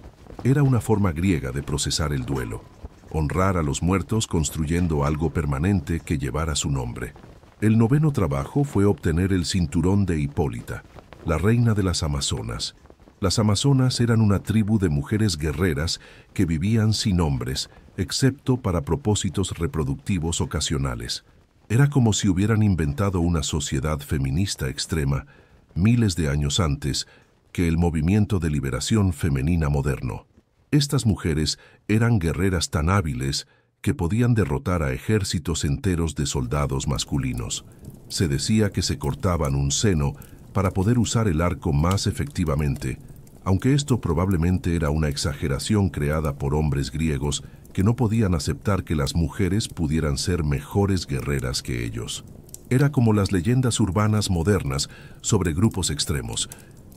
Era una forma griega de procesar el duelo, honrar a los muertos construyendo algo permanente que llevara su nombre. El noveno trabajo fue obtener el cinturón de Hipólita, la reina de las Amazonas. Las Amazonas eran una tribu de mujeres guerreras que vivían sin hombres, excepto para propósitos reproductivos ocasionales. Era como si hubieran inventado una sociedad feminista extrema miles de años antes que el movimiento de liberación femenina moderno. Estas mujeres eran guerreras tan hábiles que podían derrotar a ejércitos enteros de soldados masculinos. Se decía que se cortaban un seno para poder usar el arco más efectivamente, aunque esto probablemente era una exageración creada por hombres griegos que no podían aceptar que las mujeres pudieran ser mejores guerreras que ellos. Era como las leyendas urbanas modernas sobre grupos extremos,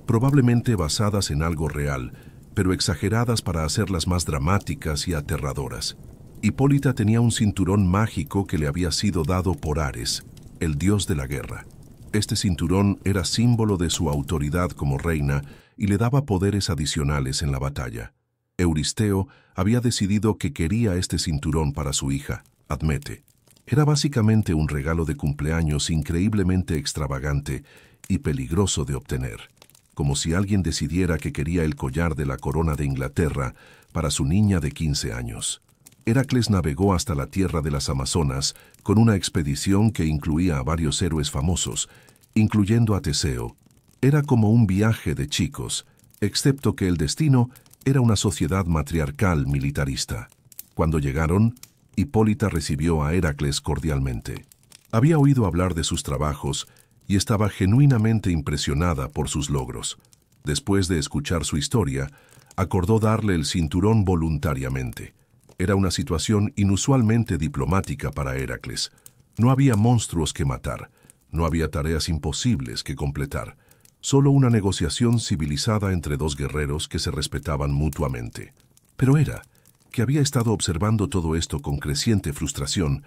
probablemente basadas en algo real, pero exageradas para hacerlas más dramáticas y aterradoras. Hipólita tenía un cinturón mágico que le había sido dado por Ares, el dios de la guerra. Este cinturón era símbolo de su autoridad como reina y le daba poderes adicionales en la batalla. Euristeo había decidido que quería este cinturón para su hija, Admete. Era básicamente un regalo de cumpleaños increíblemente extravagante y peligroso de obtener, como si alguien decidiera que quería el collar de la corona de Inglaterra para su niña de 15 años. Heracles navegó hasta la tierra de las Amazonas con una expedición que incluía a varios héroes famosos, incluyendo a Teseo. Era como un viaje de chicos, excepto que el destino era una sociedad matriarcal militarista. Cuando llegaron, Hipólita recibió a Heracles cordialmente. Había oído hablar de sus trabajos y estaba genuinamente impresionada por sus logros. Después de escuchar su historia, acordó darle el cinturón voluntariamente. Era una situación inusualmente diplomática para Heracles. No había monstruos que matar, no había tareas imposibles que completar, solo una negociación civilizada entre dos guerreros que se respetaban mutuamente. Pero Hera, que había estado observando todo esto con creciente frustración,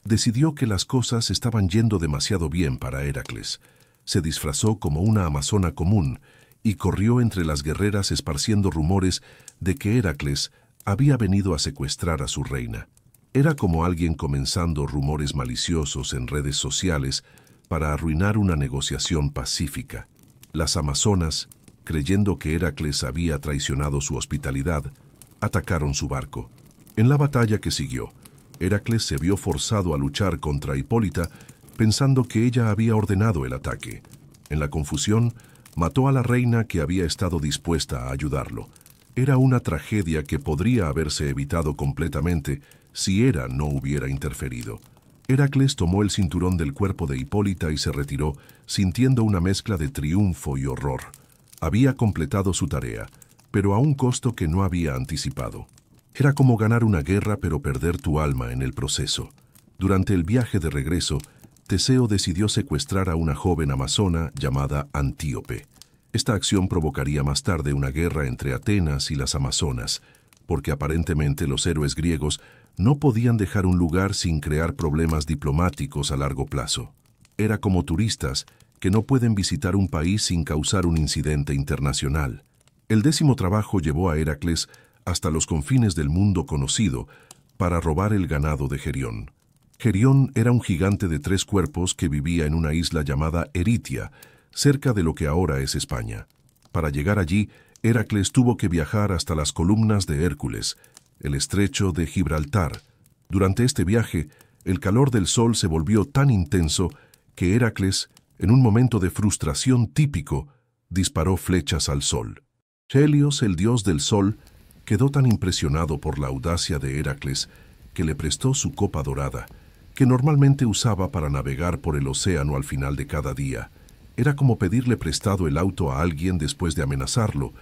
decidió que las cosas estaban yendo demasiado bien para Heracles. Se disfrazó como una amazona común y corrió entre las guerreras esparciendo rumores de que Heracles había venido a secuestrar a su reina. Era como alguien comenzando rumores maliciosos en redes sociales para arruinar una negociación pacífica. Las amazonas, creyendo que Heracles había traicionado su hospitalidad, atacaron su barco. En la batalla que siguió, Heracles se vio forzado a luchar contra Hipólita pensando que ella había ordenado el ataque. En la confusión, mató a la reina que había estado dispuesta a ayudarlo. Era una tragedia que podría haberse evitado completamente si Hera no hubiera interferido. Heracles tomó el cinturón del cuerpo de Hipólita y se retiró, sintiendo una mezcla de triunfo y horror. Había completado su tarea, pero a un costo que no había anticipado. Era como ganar una guerra pero perder tu alma en el proceso. Durante el viaje de regreso, Teseo decidió secuestrar a una joven amazona llamada Antíope. Esta acción provocaría más tarde una guerra entre Atenas y las Amazonas, porque aparentemente los héroes griegos no podían dejar un lugar sin crear problemas diplomáticos a largo plazo. Era como turistas que no pueden visitar un país sin causar un incidente internacional. El 10º trabajo llevó a Heracles hasta los confines del mundo conocido para robar el ganado de Gerión. Gerión era un gigante de 3 cuerpos que vivía en una isla llamada Eritia, cerca de lo que ahora es España. Para llegar allí, Heracles tuvo que viajar hasta las columnas de Hércules, el estrecho de Gibraltar. Durante este viaje, el calor del sol se volvió tan intenso que Heracles, en un momento de frustración típico, disparó flechas al sol. Helios, el dios del sol, quedó tan impresionado por la audacia de Heracles que le prestó su copa dorada, que normalmente usaba para navegar por el océano al final de cada día. Era como pedirle prestado el auto a alguien después de amenazarlo,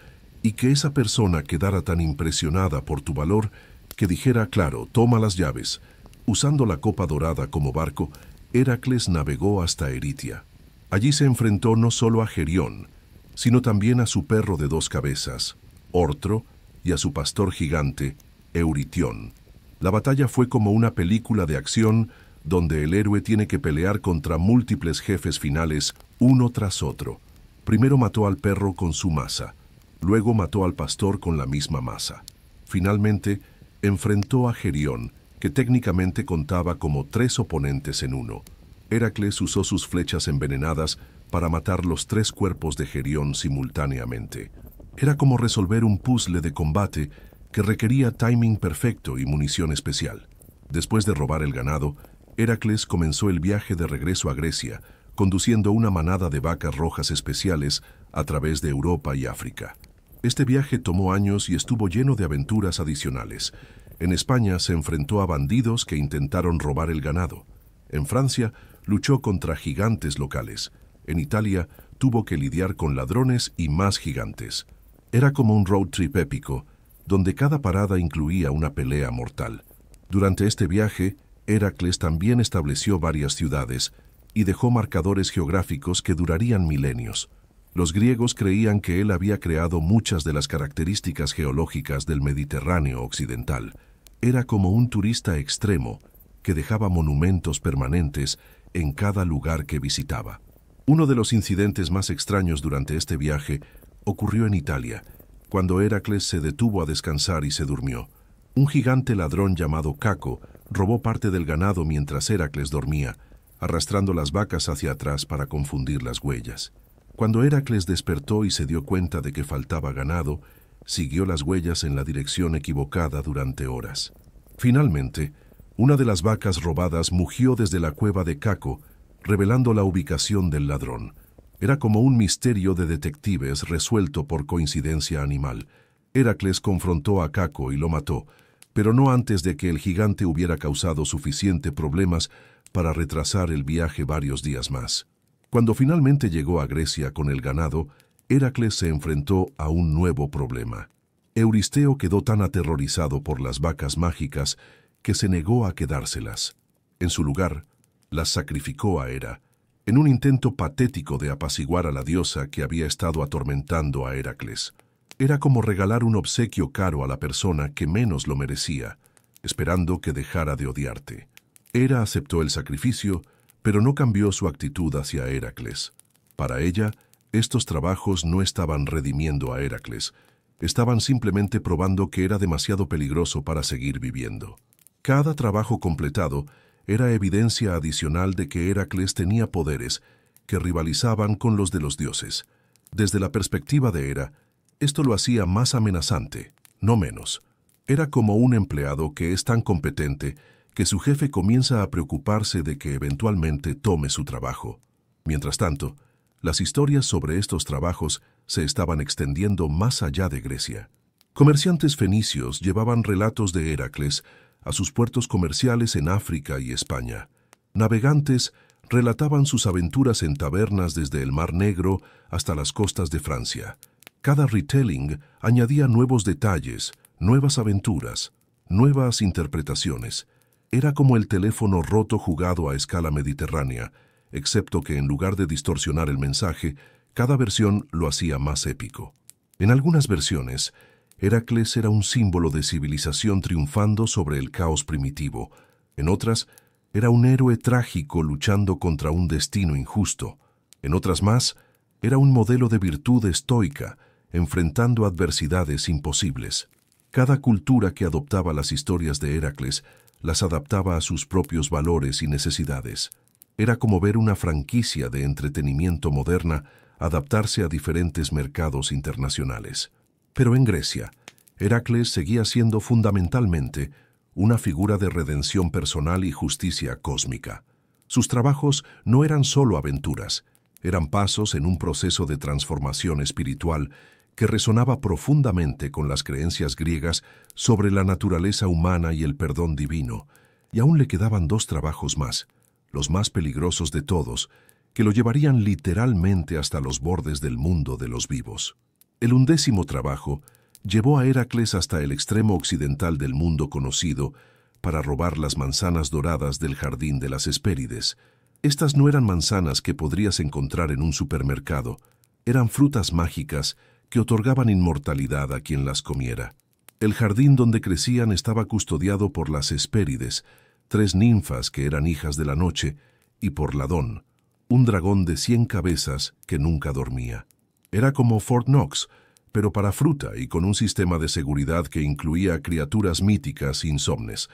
y que esa persona quedara tan impresionada por tu valor que dijera, claro, toma las llaves. Usando la copa dorada como barco, Heracles navegó hasta Eritia. Allí se enfrentó no solo a Gerión, sino también a su perro de 2 cabezas, Ortro, y a su pastor gigante, Euritión. La batalla fue como una película de acción donde el héroe tiene que pelear contra múltiples jefes finales, uno tras otro. Primero mató al perro con su masa, luego mató al pastor con la misma masa. Finalmente, enfrentó a Gerión, que técnicamente contaba como 3 oponentes en uno. Heracles usó sus flechas envenenadas para matar los 3 cuerpos de Gerión simultáneamente. Era como resolver un puzzle de combate que requería timing perfecto y munición especial. Después de robar el ganado, Heracles comenzó el viaje de regreso a Grecia, conduciendo una manada de vacas rojas especiales a través de Europa y África. Este viaje tomó años y estuvo lleno de aventuras adicionales. En España se enfrentó a bandidos que intentaron robar el ganado. En Francia luchó contra gigantes locales. En Italia tuvo que lidiar con ladrones y más gigantes. Era como un road trip épico, donde cada parada incluía una pelea mortal. Durante este viaje, Heracles también estableció varias ciudades y dejó marcadores geográficos que durarían milenios. Los griegos creían que él había creado muchas de las características geológicas del Mediterráneo occidental. Era como un turista extremo que dejaba monumentos permanentes en cada lugar que visitaba. Uno de los incidentes más extraños durante este viaje ocurrió en Italia, cuando Heracles se detuvo a descansar y se durmió. Un gigante ladrón llamado Caco robó parte del ganado mientras Heracles dormía, arrastrando las vacas hacia atrás para confundir las huellas. Cuando Heracles despertó y se dio cuenta de que faltaba ganado, siguió las huellas en la dirección equivocada durante horas. Finalmente, una de las vacas robadas mugió desde la cueva de Caco, revelando la ubicación del ladrón. Era como un misterio de detectives resuelto por coincidencia animal. Heracles confrontó a Caco y lo mató, pero no antes de que el gigante hubiera causado suficientes problemas para retrasar el viaje varios días más. Cuando finalmente llegó a Grecia con el ganado, Heracles se enfrentó a un nuevo problema. Euristeo quedó tan aterrorizado por las vacas mágicas que se negó a quedárselas. En su lugar, las sacrificó a Hera, en un intento patético de apaciguar a la diosa que había estado atormentando a Heracles. Era como regalar un obsequio caro a la persona que menos lo merecía, esperando que dejara de odiarte. Hera aceptó el sacrificio, pero no cambió su actitud hacia Heracles. Para ella, estos trabajos no estaban redimiendo a Heracles, estaban simplemente probando que era demasiado peligroso para seguir viviendo. Cada trabajo completado era evidencia adicional de que Heracles tenía poderes que rivalizaban con los de los dioses. Desde la perspectiva de Hera, esto lo hacía más amenazante, no menos. Era como un empleado que es tan competente que su jefe comienza a preocuparse de que eventualmente tome su trabajo. Mientras tanto, las historias sobre estos trabajos se estaban extendiendo más allá de Grecia. Comerciantes fenicios llevaban relatos de Heracles a sus puertos comerciales en África y España. Navegantes relataban sus aventuras en tabernas desde el Mar Negro hasta las costas de Francia. Cada retelling añadía nuevos detalles, nuevas aventuras, nuevas interpretaciones. Era como el teléfono roto jugado a escala mediterránea, excepto que en lugar de distorsionar el mensaje, Cada versión lo hacía más épico. En algunas versiones, Heracles era un símbolo de civilización triunfando sobre el caos primitivo. En otras, era un héroe trágico luchando contra un destino injusto. En otras más, era un modelo de virtud estoica, enfrentando adversidades imposibles. Cada cultura que adoptaba las historias de Heracles las adaptaba a sus propios valores y necesidades. Era como ver una franquicia de entretenimiento moderna adaptarse a diferentes mercados internacionales. Pero en Grecia, Heracles seguía siendo fundamentalmente una figura de redención personal y justicia cósmica. Sus trabajos no eran solo aventuras, eran pasos en un proceso de transformación espiritual que resonaba profundamente con las creencias griegas sobre la naturaleza humana y el perdón divino, y aún le quedaban 2 trabajos más, los más peligrosos de todos, que lo llevarían literalmente hasta los bordes del mundo de los vivos. El 11º trabajo llevó a Heracles hasta el extremo occidental del mundo conocido para robar las manzanas doradas del jardín de las Hespérides. Estas no eran manzanas que podrías encontrar en un supermercado, eran frutas mágicas que otorgaban inmortalidad a quien las comiera. El jardín donde crecían estaba custodiado por las Hespérides, 3 ninfas que eran hijas de la noche, y por Ladón, un dragón de 100 cabezas que nunca dormía. Era como Fort Knox, pero para fruta y con un sistema de seguridad que incluía criaturas míticas insomnes.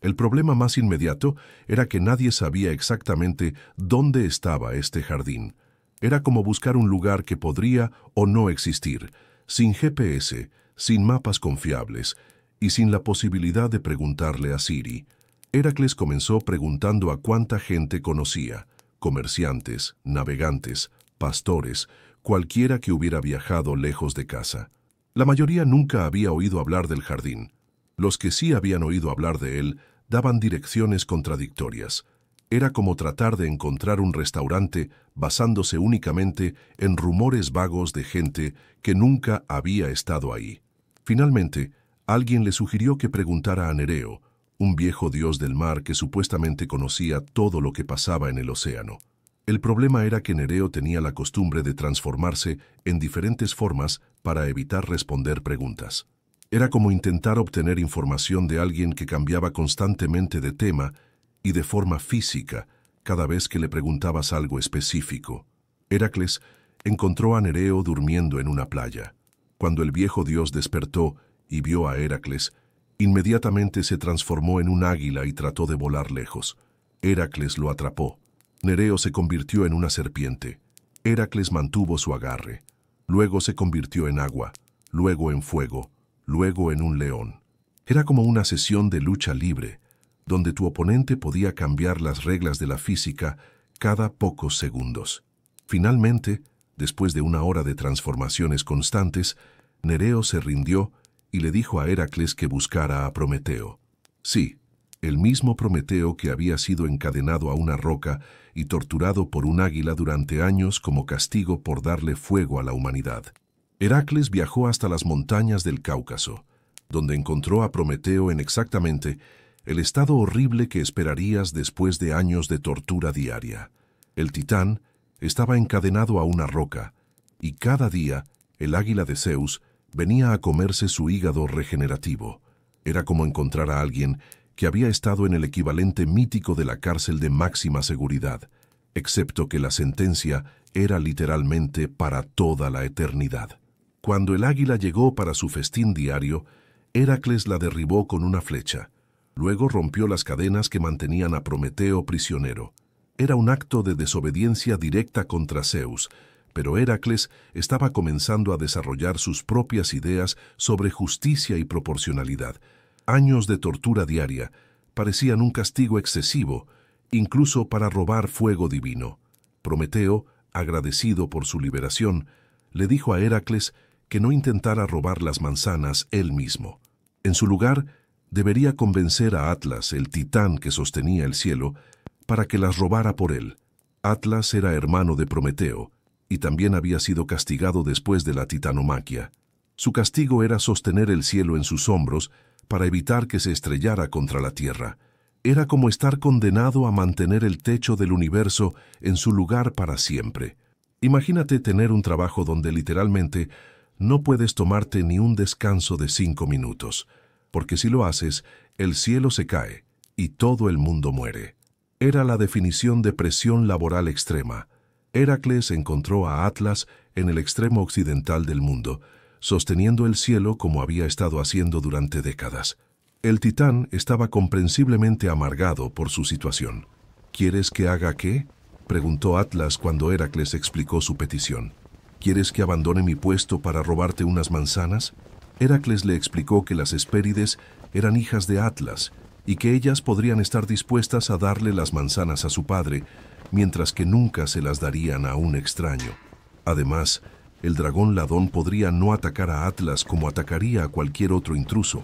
El problema más inmediato era que nadie sabía exactamente dónde estaba este jardín. Era como buscar un lugar que podría o no existir, sin GPS, sin mapas confiables y sin la posibilidad de preguntarle a Siri. Heracles comenzó preguntando a cuánta gente conocía, comerciantes, navegantes, pastores, cualquiera que hubiera viajado lejos de casa. La mayoría nunca había oído hablar del jardín. Los que sí habían oído hablar de él daban direcciones contradictorias. Era como tratar de encontrar un restaurante basándose únicamente en rumores vagos de gente que nunca había estado ahí. Finalmente, alguien le sugirió que preguntara a Nereo, un viejo dios del mar que supuestamente conocía todo lo que pasaba en el océano. El problema era que Nereo tenía la costumbre de transformarse en diferentes formas para evitar responder preguntas. Era como intentar obtener información de alguien que cambiaba constantemente de tema y de forma física cada vez que le preguntabas algo específico. Heracles encontró a Nereo durmiendo en una playa. Cuando el viejo dios despertó y vio a Heracles, inmediatamente se transformó en un águila y trató de volar lejos. Heracles lo atrapó. Nereo se convirtió en una serpiente. Heracles mantuvo su agarre. Luego se convirtió en agua, luego en fuego, luego en un león. Era como una sesión de lucha libre, donde tu oponente podía cambiar las reglas de la física cada pocos segundos. Finalmente, después de 1 hora de transformaciones constantes, Nereo se rindió y le dijo a Heracles que buscara a Prometeo. Sí, el mismo Prometeo que había sido encadenado a una roca y torturado por un águila durante años como castigo por darle fuego a la humanidad. Heracles viajó hasta las montañas del Cáucaso, donde encontró a Prometeo en exactamente el estado horrible que esperarías después de años de tortura diaria. El titán estaba encadenado a una roca, y cada día el águila de Zeus venía a comerse su hígado regenerativo. Era como encontrar a alguien que había estado en el equivalente mítico de la cárcel de máxima seguridad, excepto que la sentencia era literalmente para toda la eternidad. Cuando el águila llegó para su festín diario, Heracles la derribó con una flecha. Luego rompió las cadenas que mantenían a Prometeo prisionero. Era un acto de desobediencia directa contra Zeus, pero Heracles estaba comenzando a desarrollar sus propias ideas sobre justicia y proporcionalidad. Años de tortura diaria parecían un castigo excesivo, incluso para robar fuego divino. Prometeo, agradecido por su liberación, le dijo a Heracles que no intentara robar las manzanas él mismo. En su lugar, debería convencer a Atlas, el titán que sostenía el cielo, para que las robara por él. Atlas era hermano de Prometeo, y también había sido castigado después de la titanomaquia. Su castigo era sostener el cielo en sus hombros para evitar que se estrellara contra la tierra. Era como estar condenado a mantener el techo del universo en su lugar para siempre. Imagínate tener un trabajo donde literalmente no puedes tomarte ni un descanso de 5 minutos, porque si lo haces, el cielo se cae y todo el mundo muere. Era la definición de presión laboral extrema. Heracles encontró a Atlas en el extremo occidental del mundo, sosteniendo el cielo como había estado haciendo durante décadas. El titán estaba comprensiblemente amargado por su situación. ¿Quieres que haga qué?, preguntó Atlas cuando Heracles explicó su petición. ¿Quieres que abandone mi puesto para robarte unas manzanas? Heracles le explicó que las Hespérides eran hijas de Atlas y que ellas podrían estar dispuestas a darle las manzanas a su padre, mientras que nunca se las darían a un extraño. Además, el dragón ladón podría no atacar a Atlas como atacaría a cualquier otro intruso.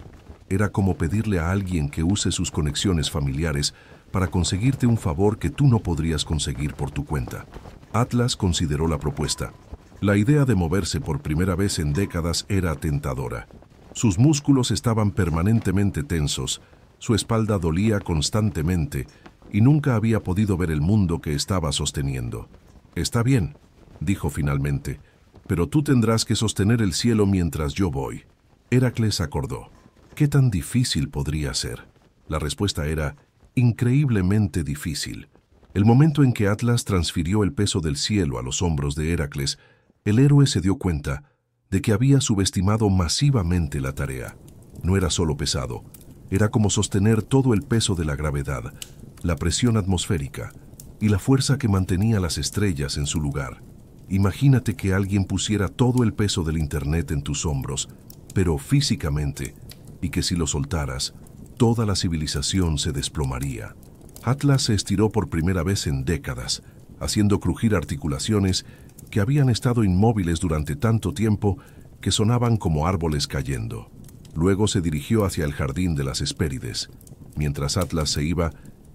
Era como pedirle a alguien que use sus conexiones familiares para conseguirte un favor que tú no podrías conseguir por tu cuenta. Atlas consideró la propuesta. La idea de moverse por primera vez en décadas era tentadora. Sus músculos estaban permanentemente tensos, su espalda dolía constantemente y nunca había podido ver el mundo que estaba sosteniendo. «Está bien», dijo finalmente, «pero tú tendrás que sostener el cielo mientras yo voy». Heracles acordó. ¿Qué tan difícil podría ser? La respuesta era increíblemente difícil. El momento en que Atlas transfirió el peso del cielo a los hombros de Heracles, el héroe se dio cuenta de que había subestimado masivamente la tarea. No era solo pesado, era como sostener todo el peso de la gravedad, la presión atmosférica y la fuerza que mantenía las estrellas en su lugar. Imagínate que alguien pusiera todo el peso del Internet en tus hombros, pero físicamente, y que si lo soltaras, toda la civilización se desplomaría. Atlas se estiró por primera vez en décadas, haciendo crujir articulaciones que habían estado inmóviles durante tanto tiempo que sonaban como árboles cayendo. Luego se dirigió hacia el jardín de las Hespérides. Mientras Atlas se iba,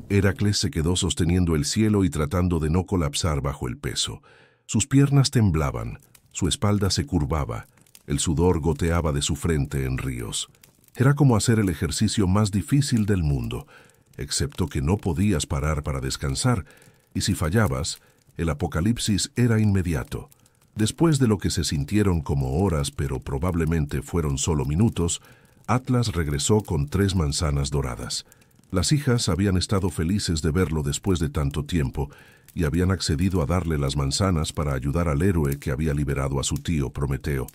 Heracles se quedó sosteniendo el cielo y tratando de no colapsar bajo el peso. Sus piernas temblaban, su espalda se curvaba, el sudor goteaba de su frente en ríos. Era como hacer el ejercicio más difícil del mundo, excepto que no podías parar para descansar, y si fallabas, el apocalipsis era inmediato. Después de lo que se sintieron como horas, pero probablemente fueron solo minutos, Atlas regresó con 3 manzanas doradas. Las hijas habían estado felices de verlo después de tanto tiempo y habían accedido a darle las manzanas para ayudar al héroe que había liberado a su tío Prometeo.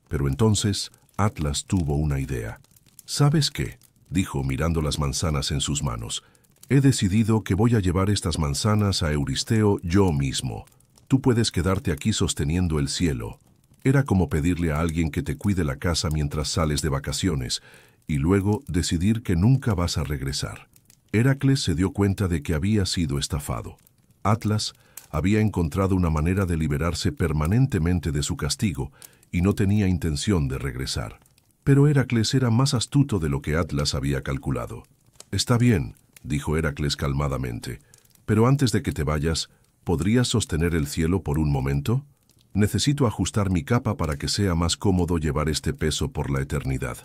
Pero entonces Atlas tuvo una idea. «¿Sabes qué?», dijo mirando las manzanas en sus manos. «He decidido que voy a llevar estas manzanas a Euristeo yo mismo. Tú puedes quedarte aquí sosteniendo el cielo». Era como pedirle a alguien que te cuide la casa mientras sales de vacaciones y luego decidir que nunca vas a regresar. Heracles se dio cuenta de que había sido estafado. Atlas había encontrado una manera de liberarse permanentemente de su castigo y no tenía intención de regresar. Pero Heracles era más astuto de lo que Atlas había calculado. «Está bien», dijo Heracles calmadamente, «pero antes de que te vayas, ¿podrías sostener el cielo por un momento? Necesito ajustar mi capa para que sea más cómodo llevar este peso por la eternidad».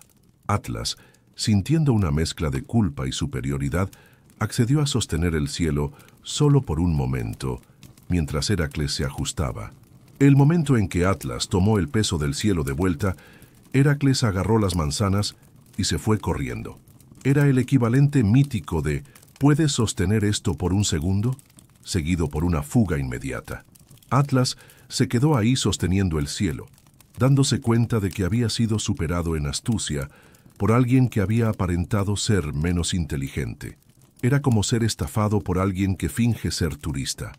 Atlas, sintiendo una mezcla de culpa y superioridad, accedió a sostener el cielo solo por un momento, mientras Heracles se ajustaba. El momento en que Atlas tomó el peso del cielo de vuelta, Heracles agarró las manzanas y se fue corriendo. Era el equivalente mítico de «¿puedes sostener esto por un segundo?», seguido por una fuga inmediata. Atlas se quedó ahí sosteniendo el cielo, dándose cuenta de que había sido superado en astucia por alguien que había aparentado ser menos inteligente. Era como ser estafado por alguien que finge ser turista.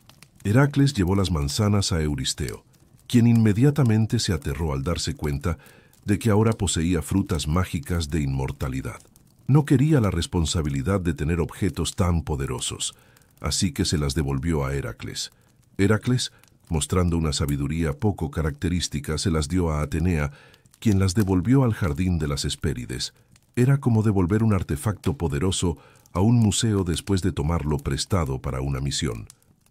Heracles llevó las manzanas a Euristeo, quien inmediatamente se aterró al darse cuenta de que ahora poseía frutas mágicas de inmortalidad. No quería la responsabilidad de tener objetos tan poderosos, así que se las devolvió a Heracles. Heracles, mostrando una sabiduría poco característica, se las dio a Atenea, quien las devolvió al jardín de las Hespérides. Era como devolver un artefacto poderoso a un museo después de tomarlo prestado para una misión.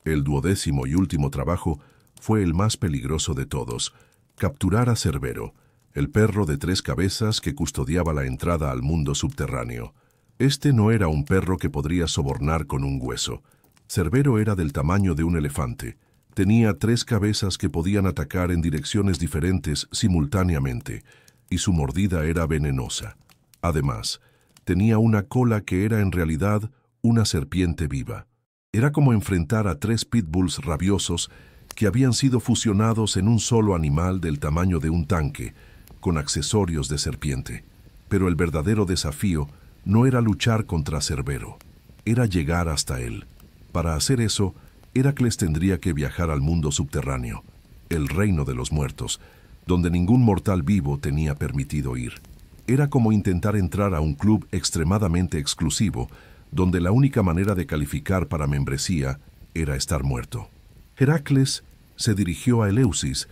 El 12º y último trabajo fue el más peligroso de todos: capturar a Cerbero, el perro de 3 cabezas que custodiaba la entrada al mundo subterráneo. Este no era un perro que podría sobornar con un hueso. Cerbero era del tamaño de un elefante, Tenía 3 cabezas que podían atacar en direcciones diferentes simultáneamente, y su mordida era venenosa. Además, tenía una cola que era en realidad una serpiente viva. Era como enfrentar a 3 pitbulls rabiosos que habían sido fusionados en un solo animal del tamaño de un tanque, con accesorios de serpiente. Pero el verdadero desafío no era luchar contra Cerbero, era llegar hasta él. Para hacer eso, Heracles tendría que viajar al mundo subterráneo, el reino de los muertos, donde ningún mortal vivo tenía permitido ir. Era como intentar entrar a un club extremadamente exclusivo, donde la única manera de calificar para membresía era estar muerto. Heracles se dirigió a Eleusis,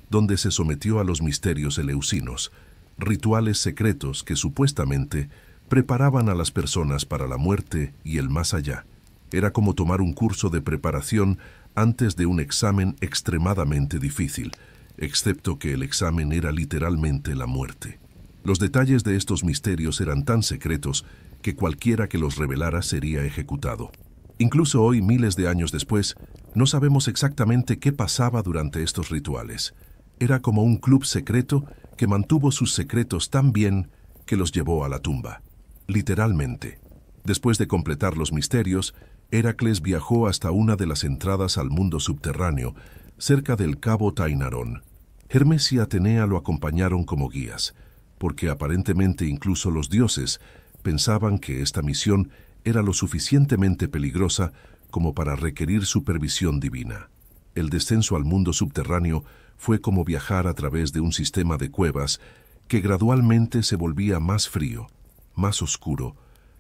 donde se sometió a los misterios eleusinos, rituales secretos que supuestamente preparaban a las personas para la muerte y el más allá. Era como tomar un curso de preparación antes de un examen extremadamente difícil, excepto que el examen era literalmente la muerte. Los detalles de estos misterios eran tan secretos que cualquiera que los revelara sería ejecutado. Incluso hoy, miles de años después, no sabemos exactamente qué pasaba durante estos rituales. Era como un club secreto que mantuvo sus secretos tan bien que los llevó a la tumba. Literalmente. Después de completar los misterios, Heracles viajó hasta una de las entradas al mundo subterráneo, cerca del cabo Tainarón. Hermes y Atenea lo acompañaron como guías, porque aparentemente incluso los dioses pensaban que esta misión era lo suficientemente peligrosa como para requerir supervisión divina. El descenso al mundo subterráneo fue como viajar a través de un sistema de cuevas que gradualmente se volvía más frío, más oscuro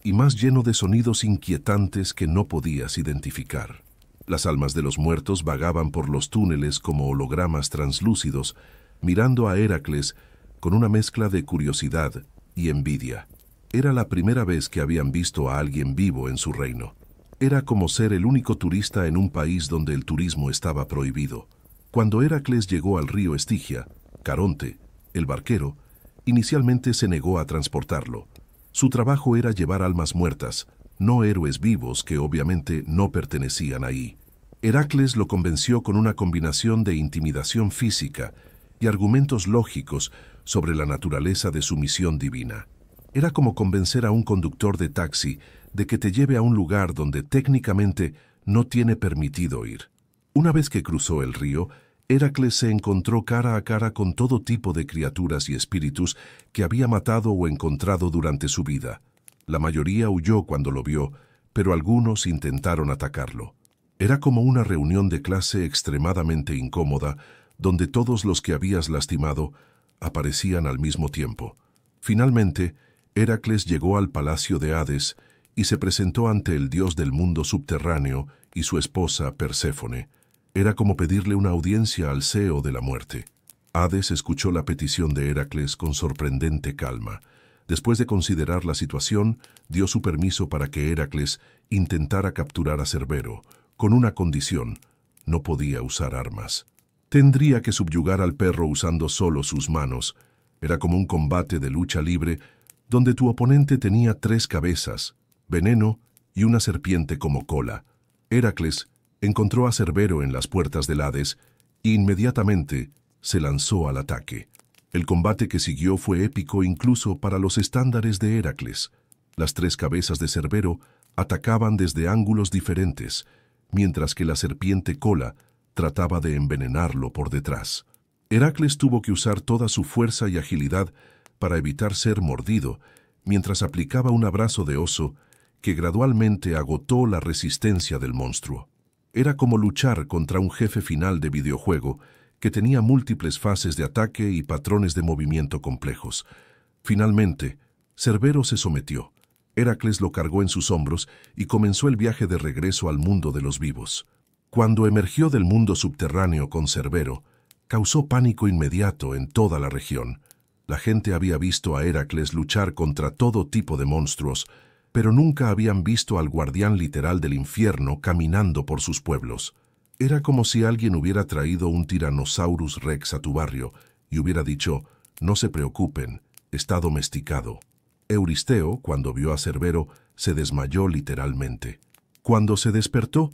y más lleno de sonidos inquietantes que no podías identificar. Las almas de los muertos vagaban por los túneles como hologramas translúcidos, mirando a Heracles con una mezcla de curiosidad y envidia. Era la primera vez que habían visto a alguien vivo en su reino. Era como ser el único turista en un país donde el turismo estaba prohibido. Cuando Heracles llegó al río Estigia, Caronte, el barquero, inicialmente se negó a transportarlo. Su trabajo era llevar almas muertas, no héroes vivos que obviamente no pertenecían ahí. Heracles lo convenció con una combinación de intimidación física y argumentos lógicos sobre la naturaleza de su misión divina. Era como convencer a un conductor de taxi de que te lleve a un lugar donde técnicamente no tiene permitido ir. Una vez que cruzó el río, Heracles se encontró cara a cara con todo tipo de criaturas y espíritus que había matado o encontrado durante su vida. La mayoría huyó cuando lo vio, pero algunos intentaron atacarlo. Era como una reunión de clase extremadamente incómoda, donde todos los que habías lastimado aparecían al mismo tiempo. Finalmente, Heracles llegó al palacio de Hades y se presentó ante el dios del mundo subterráneo y su esposa Perséfone. Era como pedirle una audiencia al CEO de la muerte. Hades escuchó la petición de Heracles con sorprendente calma. Después de considerar la situación, dio su permiso para que Heracles intentara capturar a Cerbero, con una condición: no podía usar armas. Tendría que subyugar al perro usando solo sus manos. Era como un combate de lucha libre, donde tu oponente tenía 3 cabezas, veneno y una serpiente como cola. Heracles encontró a Cerbero en las puertas del Hades e inmediatamente se lanzó al ataque. El combate que siguió fue épico incluso para los estándares de Heracles. Las 3 cabezas de Cerbero atacaban desde ángulos diferentes, mientras que la serpiente cola trataba de envenenarlo por detrás. Heracles tuvo que usar toda su fuerza y agilidad para evitar ser mordido, mientras aplicaba un abrazo de oso que gradualmente agotó la resistencia del monstruo. Era como luchar contra un jefe final de videojuego que tenía múltiples fases de ataque y patrones de movimiento complejos. Finalmente, Cerbero se sometió. Heracles lo cargó en sus hombros y comenzó el viaje de regreso al mundo de los vivos. Cuando emergió del mundo subterráneo con Cerbero, causó pánico inmediato en toda la región. La gente había visto a Heracles luchar contra todo tipo de monstruos, pero nunca habían visto al guardián literal del infierno caminando por sus pueblos. Era como si alguien hubiera traído un Tyrannosaurus Rex a tu barrio y hubiera dicho: no se preocupen, está domesticado. Euristeo, cuando vio a Cerbero, se desmayó literalmente. Cuando se despertó,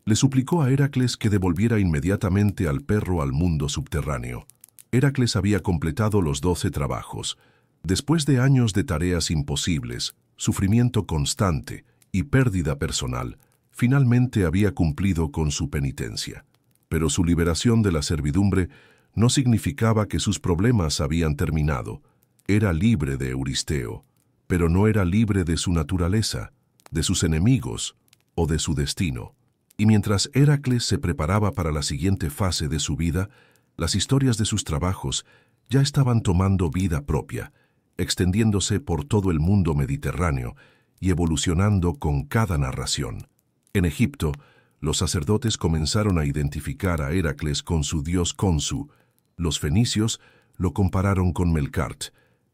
Le suplicó a Heracles que devolviera inmediatamente al perro al mundo subterráneo. Heracles había completado los 12 trabajos. Después de años de tareas imposibles, sufrimiento constante y pérdida personal, finalmente había cumplido con su penitencia. Pero su liberación de la servidumbre no significaba que sus problemas habían terminado. Era libre de Euristeo, pero no era libre de su naturaleza, de sus enemigos o de su destino. Y mientras Heracles se preparaba para la siguiente fase de su vida, las historias de sus trabajos ya estaban tomando vida propia, extendiéndose por todo el mundo mediterráneo y evolucionando con cada narración. En Egipto, los sacerdotes comenzaron a identificar a Heracles con su dios Khonsu. Los fenicios lo compararon con Melkart.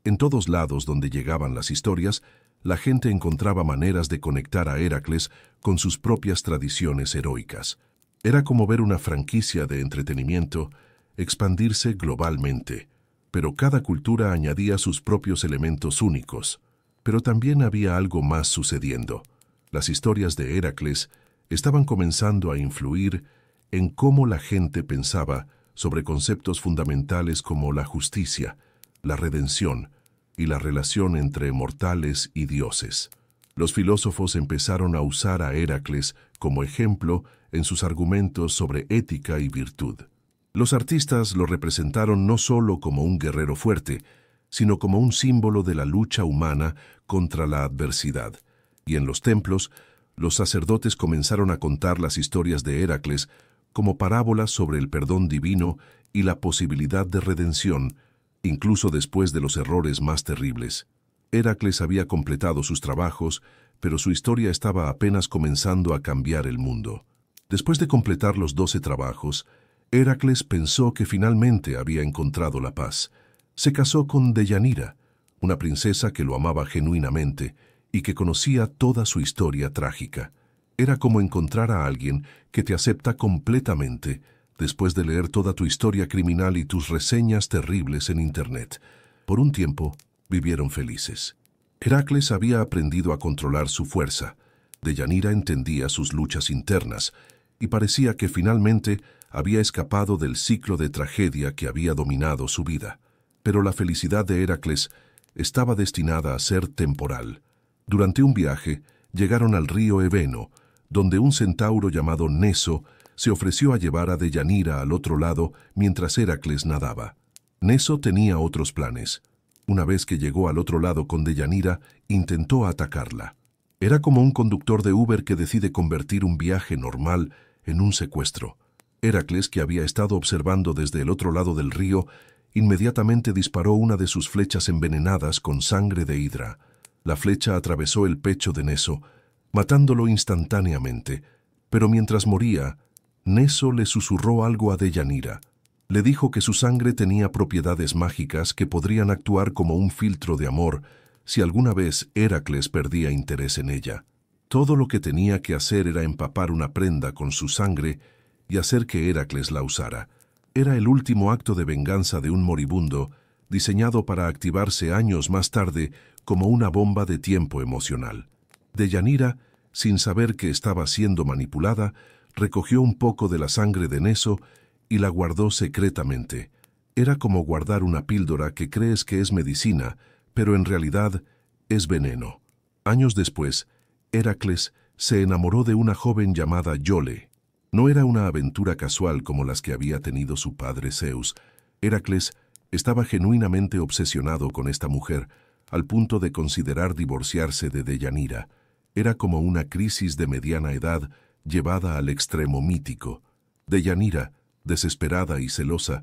En todos lados donde llegaban las historias, la gente encontraba maneras de conectar a Heracles con sus propias tradiciones heroicas. Era como ver una franquicia de entretenimiento expandirse globalmente, pero cada cultura añadía sus propios elementos únicos. Pero también había algo más sucediendo. Las historias de Heracles estaban comenzando a influir en cómo la gente pensaba sobre conceptos fundamentales como la justicia, la redención y la relación entre mortales y dioses. Los filósofos empezaron a usar a Heracles como ejemplo en sus argumentos sobre ética y virtud. Los artistas lo representaron no solo como un guerrero fuerte, sino como un símbolo de la lucha humana contra la adversidad. Y en los templos, los sacerdotes comenzaron a contar las historias de Heracles como parábolas sobre el perdón divino y la posibilidad de redención, incluso después de los errores más terribles. Heracles había completado sus trabajos, pero su historia estaba apenas comenzando a cambiar el mundo. Después de completar los 12 trabajos, Heracles pensó que finalmente había encontrado la paz. Se casó con Deyanira, una princesa que lo amaba genuinamente y que conocía toda su historia trágica. Era como encontrar a alguien que te acepta completamente después de leer toda tu historia criminal y tus reseñas terribles en Internet. Por un tiempo, vivieron felices. Heracles había aprendido a controlar su fuerza. Deyanira entendía sus luchas internas y parecía que finalmente había escapado del ciclo de tragedia que había dominado su vida. Pero la felicidad de Heracles estaba destinada a ser temporal. Durante un viaje, llegaron al río Eveno, donde un centauro llamado Neso se ofreció a llevar a Deyanira al otro lado mientras Heracles nadaba. Neso tenía otros planes. Una vez que llegó al otro lado con Deyanira, intentó atacarla. Era como un conductor de Uber que decide convertir un viaje normal en un secuestro. Heracles, que había estado observando desde el otro lado del río, inmediatamente disparó una de sus flechas envenenadas con sangre de hidra. La flecha atravesó el pecho de Neso, matándolo instantáneamente, pero mientras moría, Neso le susurró algo a Deyanira. Le dijo que su sangre tenía propiedades mágicas que podrían actuar como un filtro de amor si alguna vez Heracles perdía interés en ella. Todo lo que tenía que hacer era empapar una prenda con su sangre y hacer que Heracles la usara. Era el último acto de venganza de un moribundo, diseñado para activarse años más tarde como una bomba de tiempo emocional. Deyanira, sin saber que estaba siendo manipulada, recogió un poco de la sangre de Neso y la guardó secretamente. Era como guardar una píldora que crees que es medicina, pero en realidad es veneno. Años después, Heracles se enamoró de una joven llamada Iole. No era una aventura casual como las que había tenido su padre Zeus. Heracles estaba genuinamente obsesionado con esta mujer, al punto de considerar divorciarse de Deyanira. Era como una crisis de mediana edad llevada al extremo mítico. Deyanira, desesperada y celosa,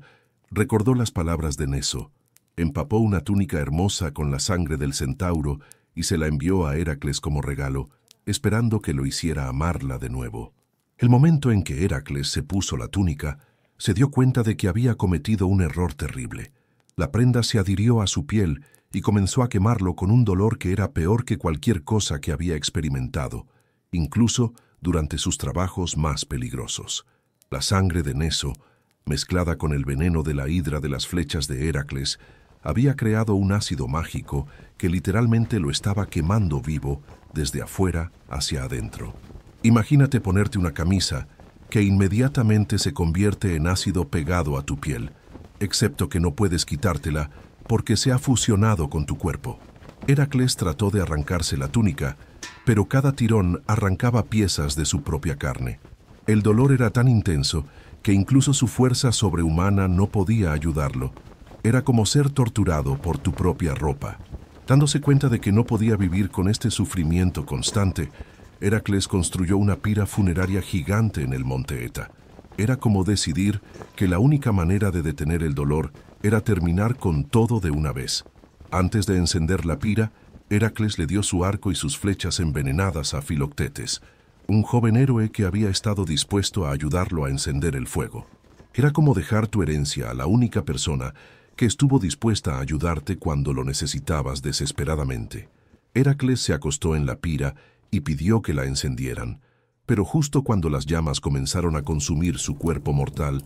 recordó las palabras de Neso. Empapó una túnica hermosa con la sangre del centauro y se la envió a Heracles como regalo, esperando que lo hiciera amarla de nuevo. El momento en que Heracles se puso la túnica, se dio cuenta de que había cometido un error terrible. La prenda se adhirió a su piel y comenzó a quemarlo con un dolor que era peor que cualquier cosa que había experimentado, incluso durante sus trabajos más peligrosos. La sangre de Neso, mezclada con el veneno de la hidra de las flechas de Heracles, había creado un ácido mágico que literalmente lo estaba quemando vivo desde afuera hacia adentro. Imagínate ponerte una camisa que inmediatamente se convierte en ácido pegado a tu piel, excepto que no puedes quitártela porque se ha fusionado con tu cuerpo. Heracles trató de arrancarse la túnica, pero cada tirón arrancaba piezas de su propia carne. El dolor era tan intenso que incluso su fuerza sobrehumana no podía ayudarlo. Era como ser torturado por tu propia ropa. Dándose cuenta de que no podía vivir con este sufrimiento constante, Heracles construyó una pira funeraria gigante en el monte Eta. Era como decidir que la única manera de detener el dolor era terminar con todo de una vez. Antes de encender la pira, Heracles le dio su arco y sus flechas envenenadas a Filoctetes, un joven héroe que había estado dispuesto a ayudarlo a encender el fuego. Era como dejar tu herencia a la única persona que estuvo dispuesta a ayudarte cuando lo necesitabas desesperadamente. Heracles se acostó en la pira y pidió que la encendieran, pero justo cuando las llamas comenzaron a consumir su cuerpo mortal,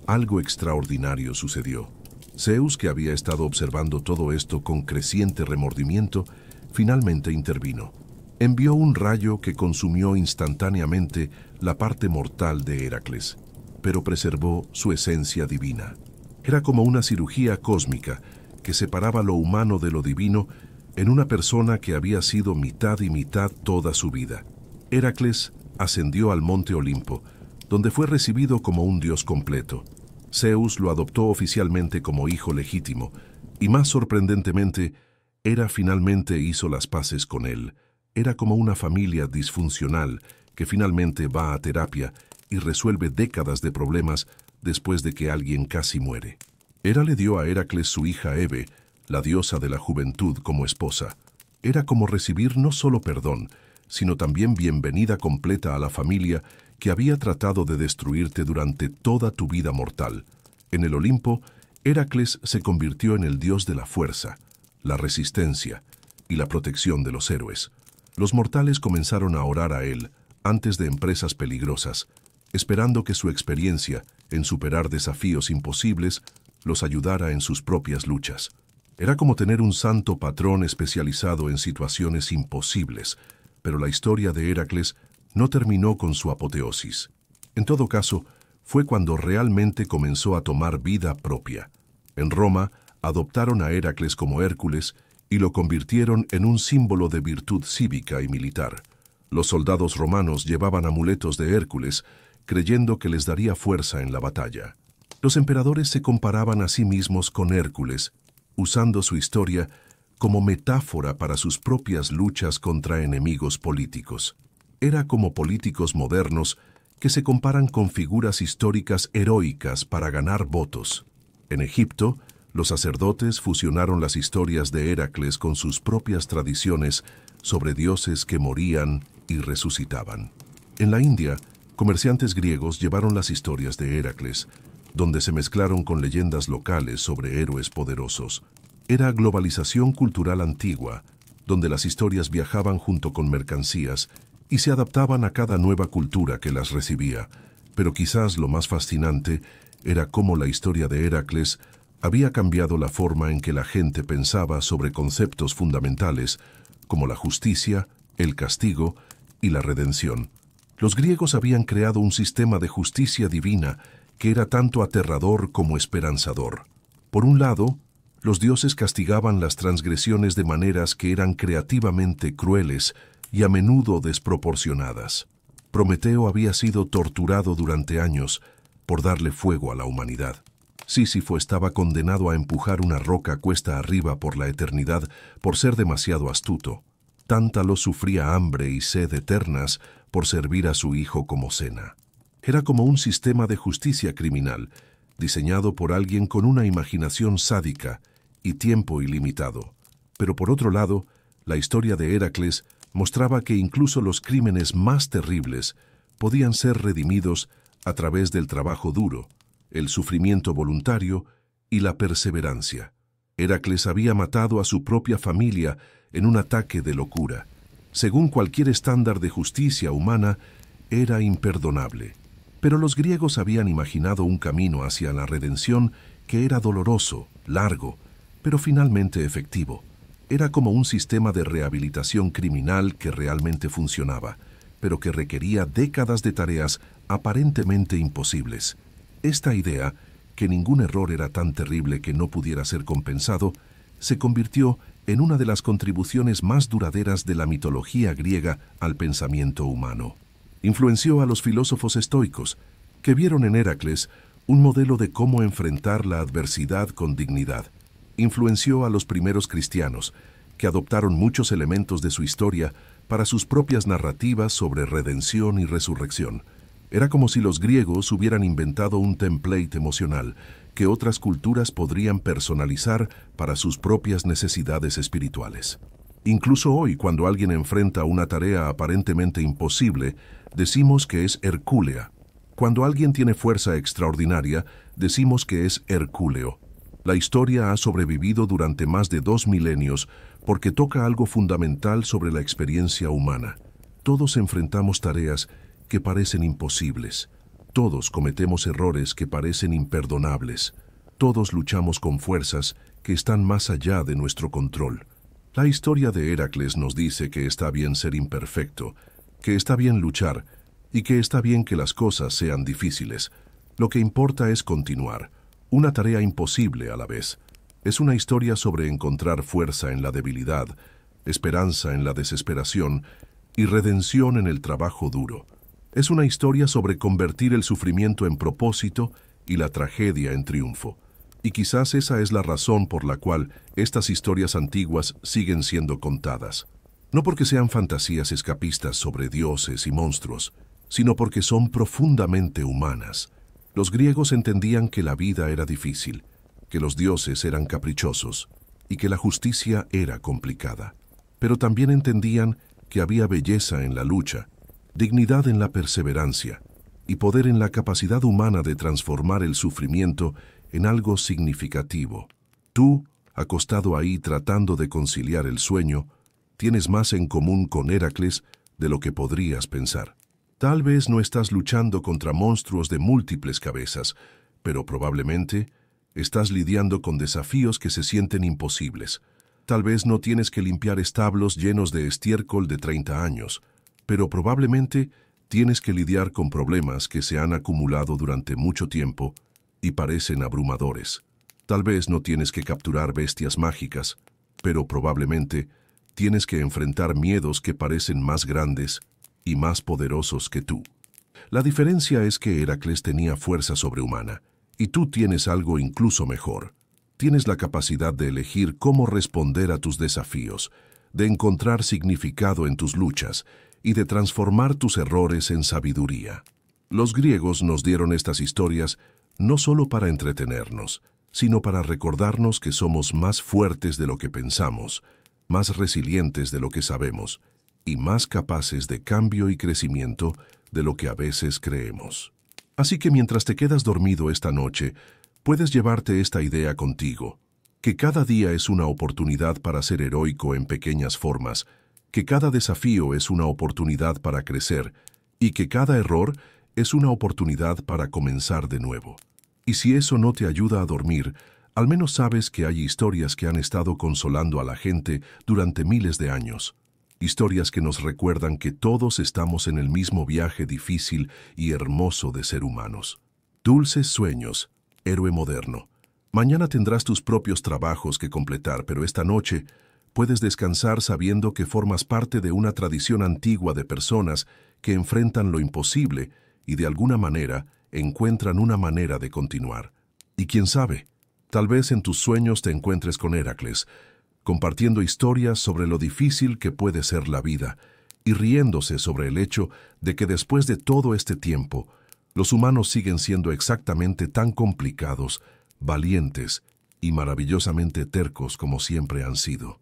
algo extraordinario sucedió. Zeus, que había estado observando todo esto con creciente remordimiento, finalmente intervino. Envió un rayo que consumió instantáneamente la parte mortal de Heracles, pero preservó su esencia divina. Era como una cirugía cósmica que separaba lo humano de lo divino en una persona que había sido mitad y mitad toda su vida. Heracles ascendió al monte Olimpo, donde fue recibido como un dios completo. Zeus lo adoptó oficialmente como hijo legítimo, y más sorprendentemente, Hera finalmente hizo las paces con él. Era como una familia disfuncional que finalmente va a terapia y resuelve décadas de problemas después de que alguien casi muere. Hera le dio a Heracles su hija Hebe, la diosa de la juventud, como esposa. Era como recibir no solo perdón, sino también bienvenida completa a la familia que había tratado de destruirte durante toda tu vida mortal. En el Olimpo, Heracles se convirtió en el dios de la fuerza, la resistencia y la protección de los héroes. Los mortales comenzaron a orar a él antes de empresas peligrosas, esperando que su experiencia en superar desafíos imposibles los ayudara en sus propias luchas. Era como tener un santo patrón especializado en situaciones imposibles, pero la historia de Heracles no terminó con su apoteosis. En todo caso, fue cuando realmente comenzó a tomar vida propia. En Roma, adoptaron a Heracles como Hércules y lo convirtieron en un símbolo de virtud cívica y militar. Los soldados romanos llevaban amuletos de Hércules, creyendo que les daría fuerza en la batalla. Los emperadores se comparaban a sí mismos con Hércules, usando su historia como metáfora para sus propias luchas contra enemigos políticos. Era como políticos modernos que se comparan con figuras históricas heroicas para ganar votos. En Egipto, los sacerdotes fusionaron las historias de Heracles con sus propias tradiciones sobre dioses que morían y resucitaban. En la India, comerciantes griegos llevaron las historias de Heracles, donde se mezclaron con leyendas locales sobre héroes poderosos. Era globalización cultural antigua, donde las historias viajaban junto con mercancías y se adaptaban a cada nueva cultura que las recibía. Pero quizás lo más fascinante era cómo la historia de Heracles había cambiado la forma en que la gente pensaba sobre conceptos fundamentales como la justicia, el castigo y la redención. Los griegos habían creado un sistema de justicia divina que era tanto aterrador como esperanzador. Por un lado, los dioses castigaban las transgresiones de maneras que eran creativamente crueles y a menudo desproporcionadas. Prometeo había sido torturado durante años por darle fuego a la humanidad. Sísifo estaba condenado a empujar una roca cuesta arriba por la eternidad por ser demasiado astuto. Tántalo sufría hambre y sed eternas por servir a su hijo como cena. Era como un sistema de justicia criminal, diseñado por alguien con una imaginación sádica y tiempo ilimitado. Pero por otro lado, la historia de Heracles mostraba que incluso los crímenes más terribles podían ser redimidos a través del trabajo duro, el sufrimiento voluntario y la perseverancia. Heracles había matado a su propia familia en un ataque de locura. Según cualquier estándar de justicia humana, era imperdonable. Pero los griegos habían imaginado un camino hacia la redención que era doloroso, largo, pero finalmente efectivo. Era como un sistema de rehabilitación criminal que realmente funcionaba. pero que requería décadas de tareas aparentemente imposibles. Esta idea, que ningún error era tan terrible que no pudiera ser compensado, se convirtió en una de las contribuciones más duraderas de la mitología griega al pensamiento humano. Influenció a los filósofos estoicos, que vieron en Heracles un modelo de cómo enfrentar la adversidad con dignidad. Influenció a los primeros cristianos, que adoptaron muchos elementos de su historia para sus propias narrativas sobre redención y resurrección. Era como si los griegos hubieran inventado un template emocional que otras culturas podrían personalizar para sus propias necesidades espirituales. Incluso hoy, cuando alguien enfrenta una tarea aparentemente imposible, decimos que es hercúlea. Cuando alguien tiene fuerza extraordinaria, decimos que es hercúleo. La historia ha sobrevivido durante más de 2 milenios porque toca algo fundamental sobre la experiencia humana. Todos enfrentamos tareas que parecen imposibles. Todos cometemos errores que parecen imperdonables. Todos luchamos con fuerzas que están más allá de nuestro control. La historia de Heracles nos dice que está bien ser imperfecto, que está bien luchar y que está bien que las cosas sean difíciles. Lo que importa es continuar, una tarea imposible a la vez. Es una historia sobre encontrar fuerza en la debilidad, esperanza en la desesperación y redención en el trabajo duro. Es una historia sobre convertir el sufrimiento en propósito y la tragedia en triunfo. Y quizás esa es la razón por la cual estas historias antiguas siguen siendo contadas. No porque sean fantasías escapistas sobre dioses y monstruos, sino porque son profundamente humanas. Los griegos entendían que la vida era difícil, que los dioses eran caprichosos y que la justicia era complicada. Pero también entendían que había belleza en la lucha, dignidad en la perseverancia y poder en la capacidad humana de transformar el sufrimiento en algo significativo. Tú, acostado ahí tratando de conciliar el sueño, tienes más en común con Heracles de lo que podrías pensar. Tal vez no estás luchando contra monstruos de múltiples cabezas, pero probablemente estás lidiando con desafíos que se sienten imposibles. Tal vez no tienes que limpiar establos llenos de estiércol de 30 años, pero probablemente tienes que lidiar con problemas que se han acumulado durante mucho tiempo y parecen abrumadores. Tal vez no tienes que capturar bestias mágicas, pero probablemente tienes que enfrentar miedos que parecen más grandes y más poderosos que tú. La diferencia es que Heracles tenía fuerza sobrehumana, y tú tienes algo incluso mejor. Tienes la capacidad de elegir cómo responder a tus desafíos, de encontrar significado en tus luchas y de transformar tus errores en sabiduría. Los griegos nos dieron estas historias no solo para entretenernos, sino para recordarnos que somos más fuertes de lo que pensamos, más resilientes de lo que sabemos y más capaces de cambio y crecimiento de lo que a veces creemos. Así que mientras te quedas dormido esta noche, puedes llevarte esta idea contigo, que cada día es una oportunidad para ser heroico en pequeñas formas, que cada desafío es una oportunidad para crecer y que cada error es una oportunidad para comenzar de nuevo. Y si eso no te ayuda a dormir, al menos sabes que hay historias que han estado consolando a la gente durante miles de años. Historias que nos recuerdan que todos estamos en el mismo viaje difícil y hermoso de ser humanos. Dulces sueños, héroe moderno. Mañana tendrás tus propios trabajos que completar, pero esta noche puedes descansar sabiendo que formas parte de una tradición antigua de personas que enfrentan lo imposible y de alguna manera encuentran una manera de continuar. Y quién sabe, tal vez en tus sueños te encuentres con Heracles, compartiendo historias sobre lo difícil que puede ser la vida y riéndose sobre el hecho de que después de todo este tiempo, los humanos siguen siendo exactamente tan complicados, valientes y maravillosamente tercos como siempre han sido.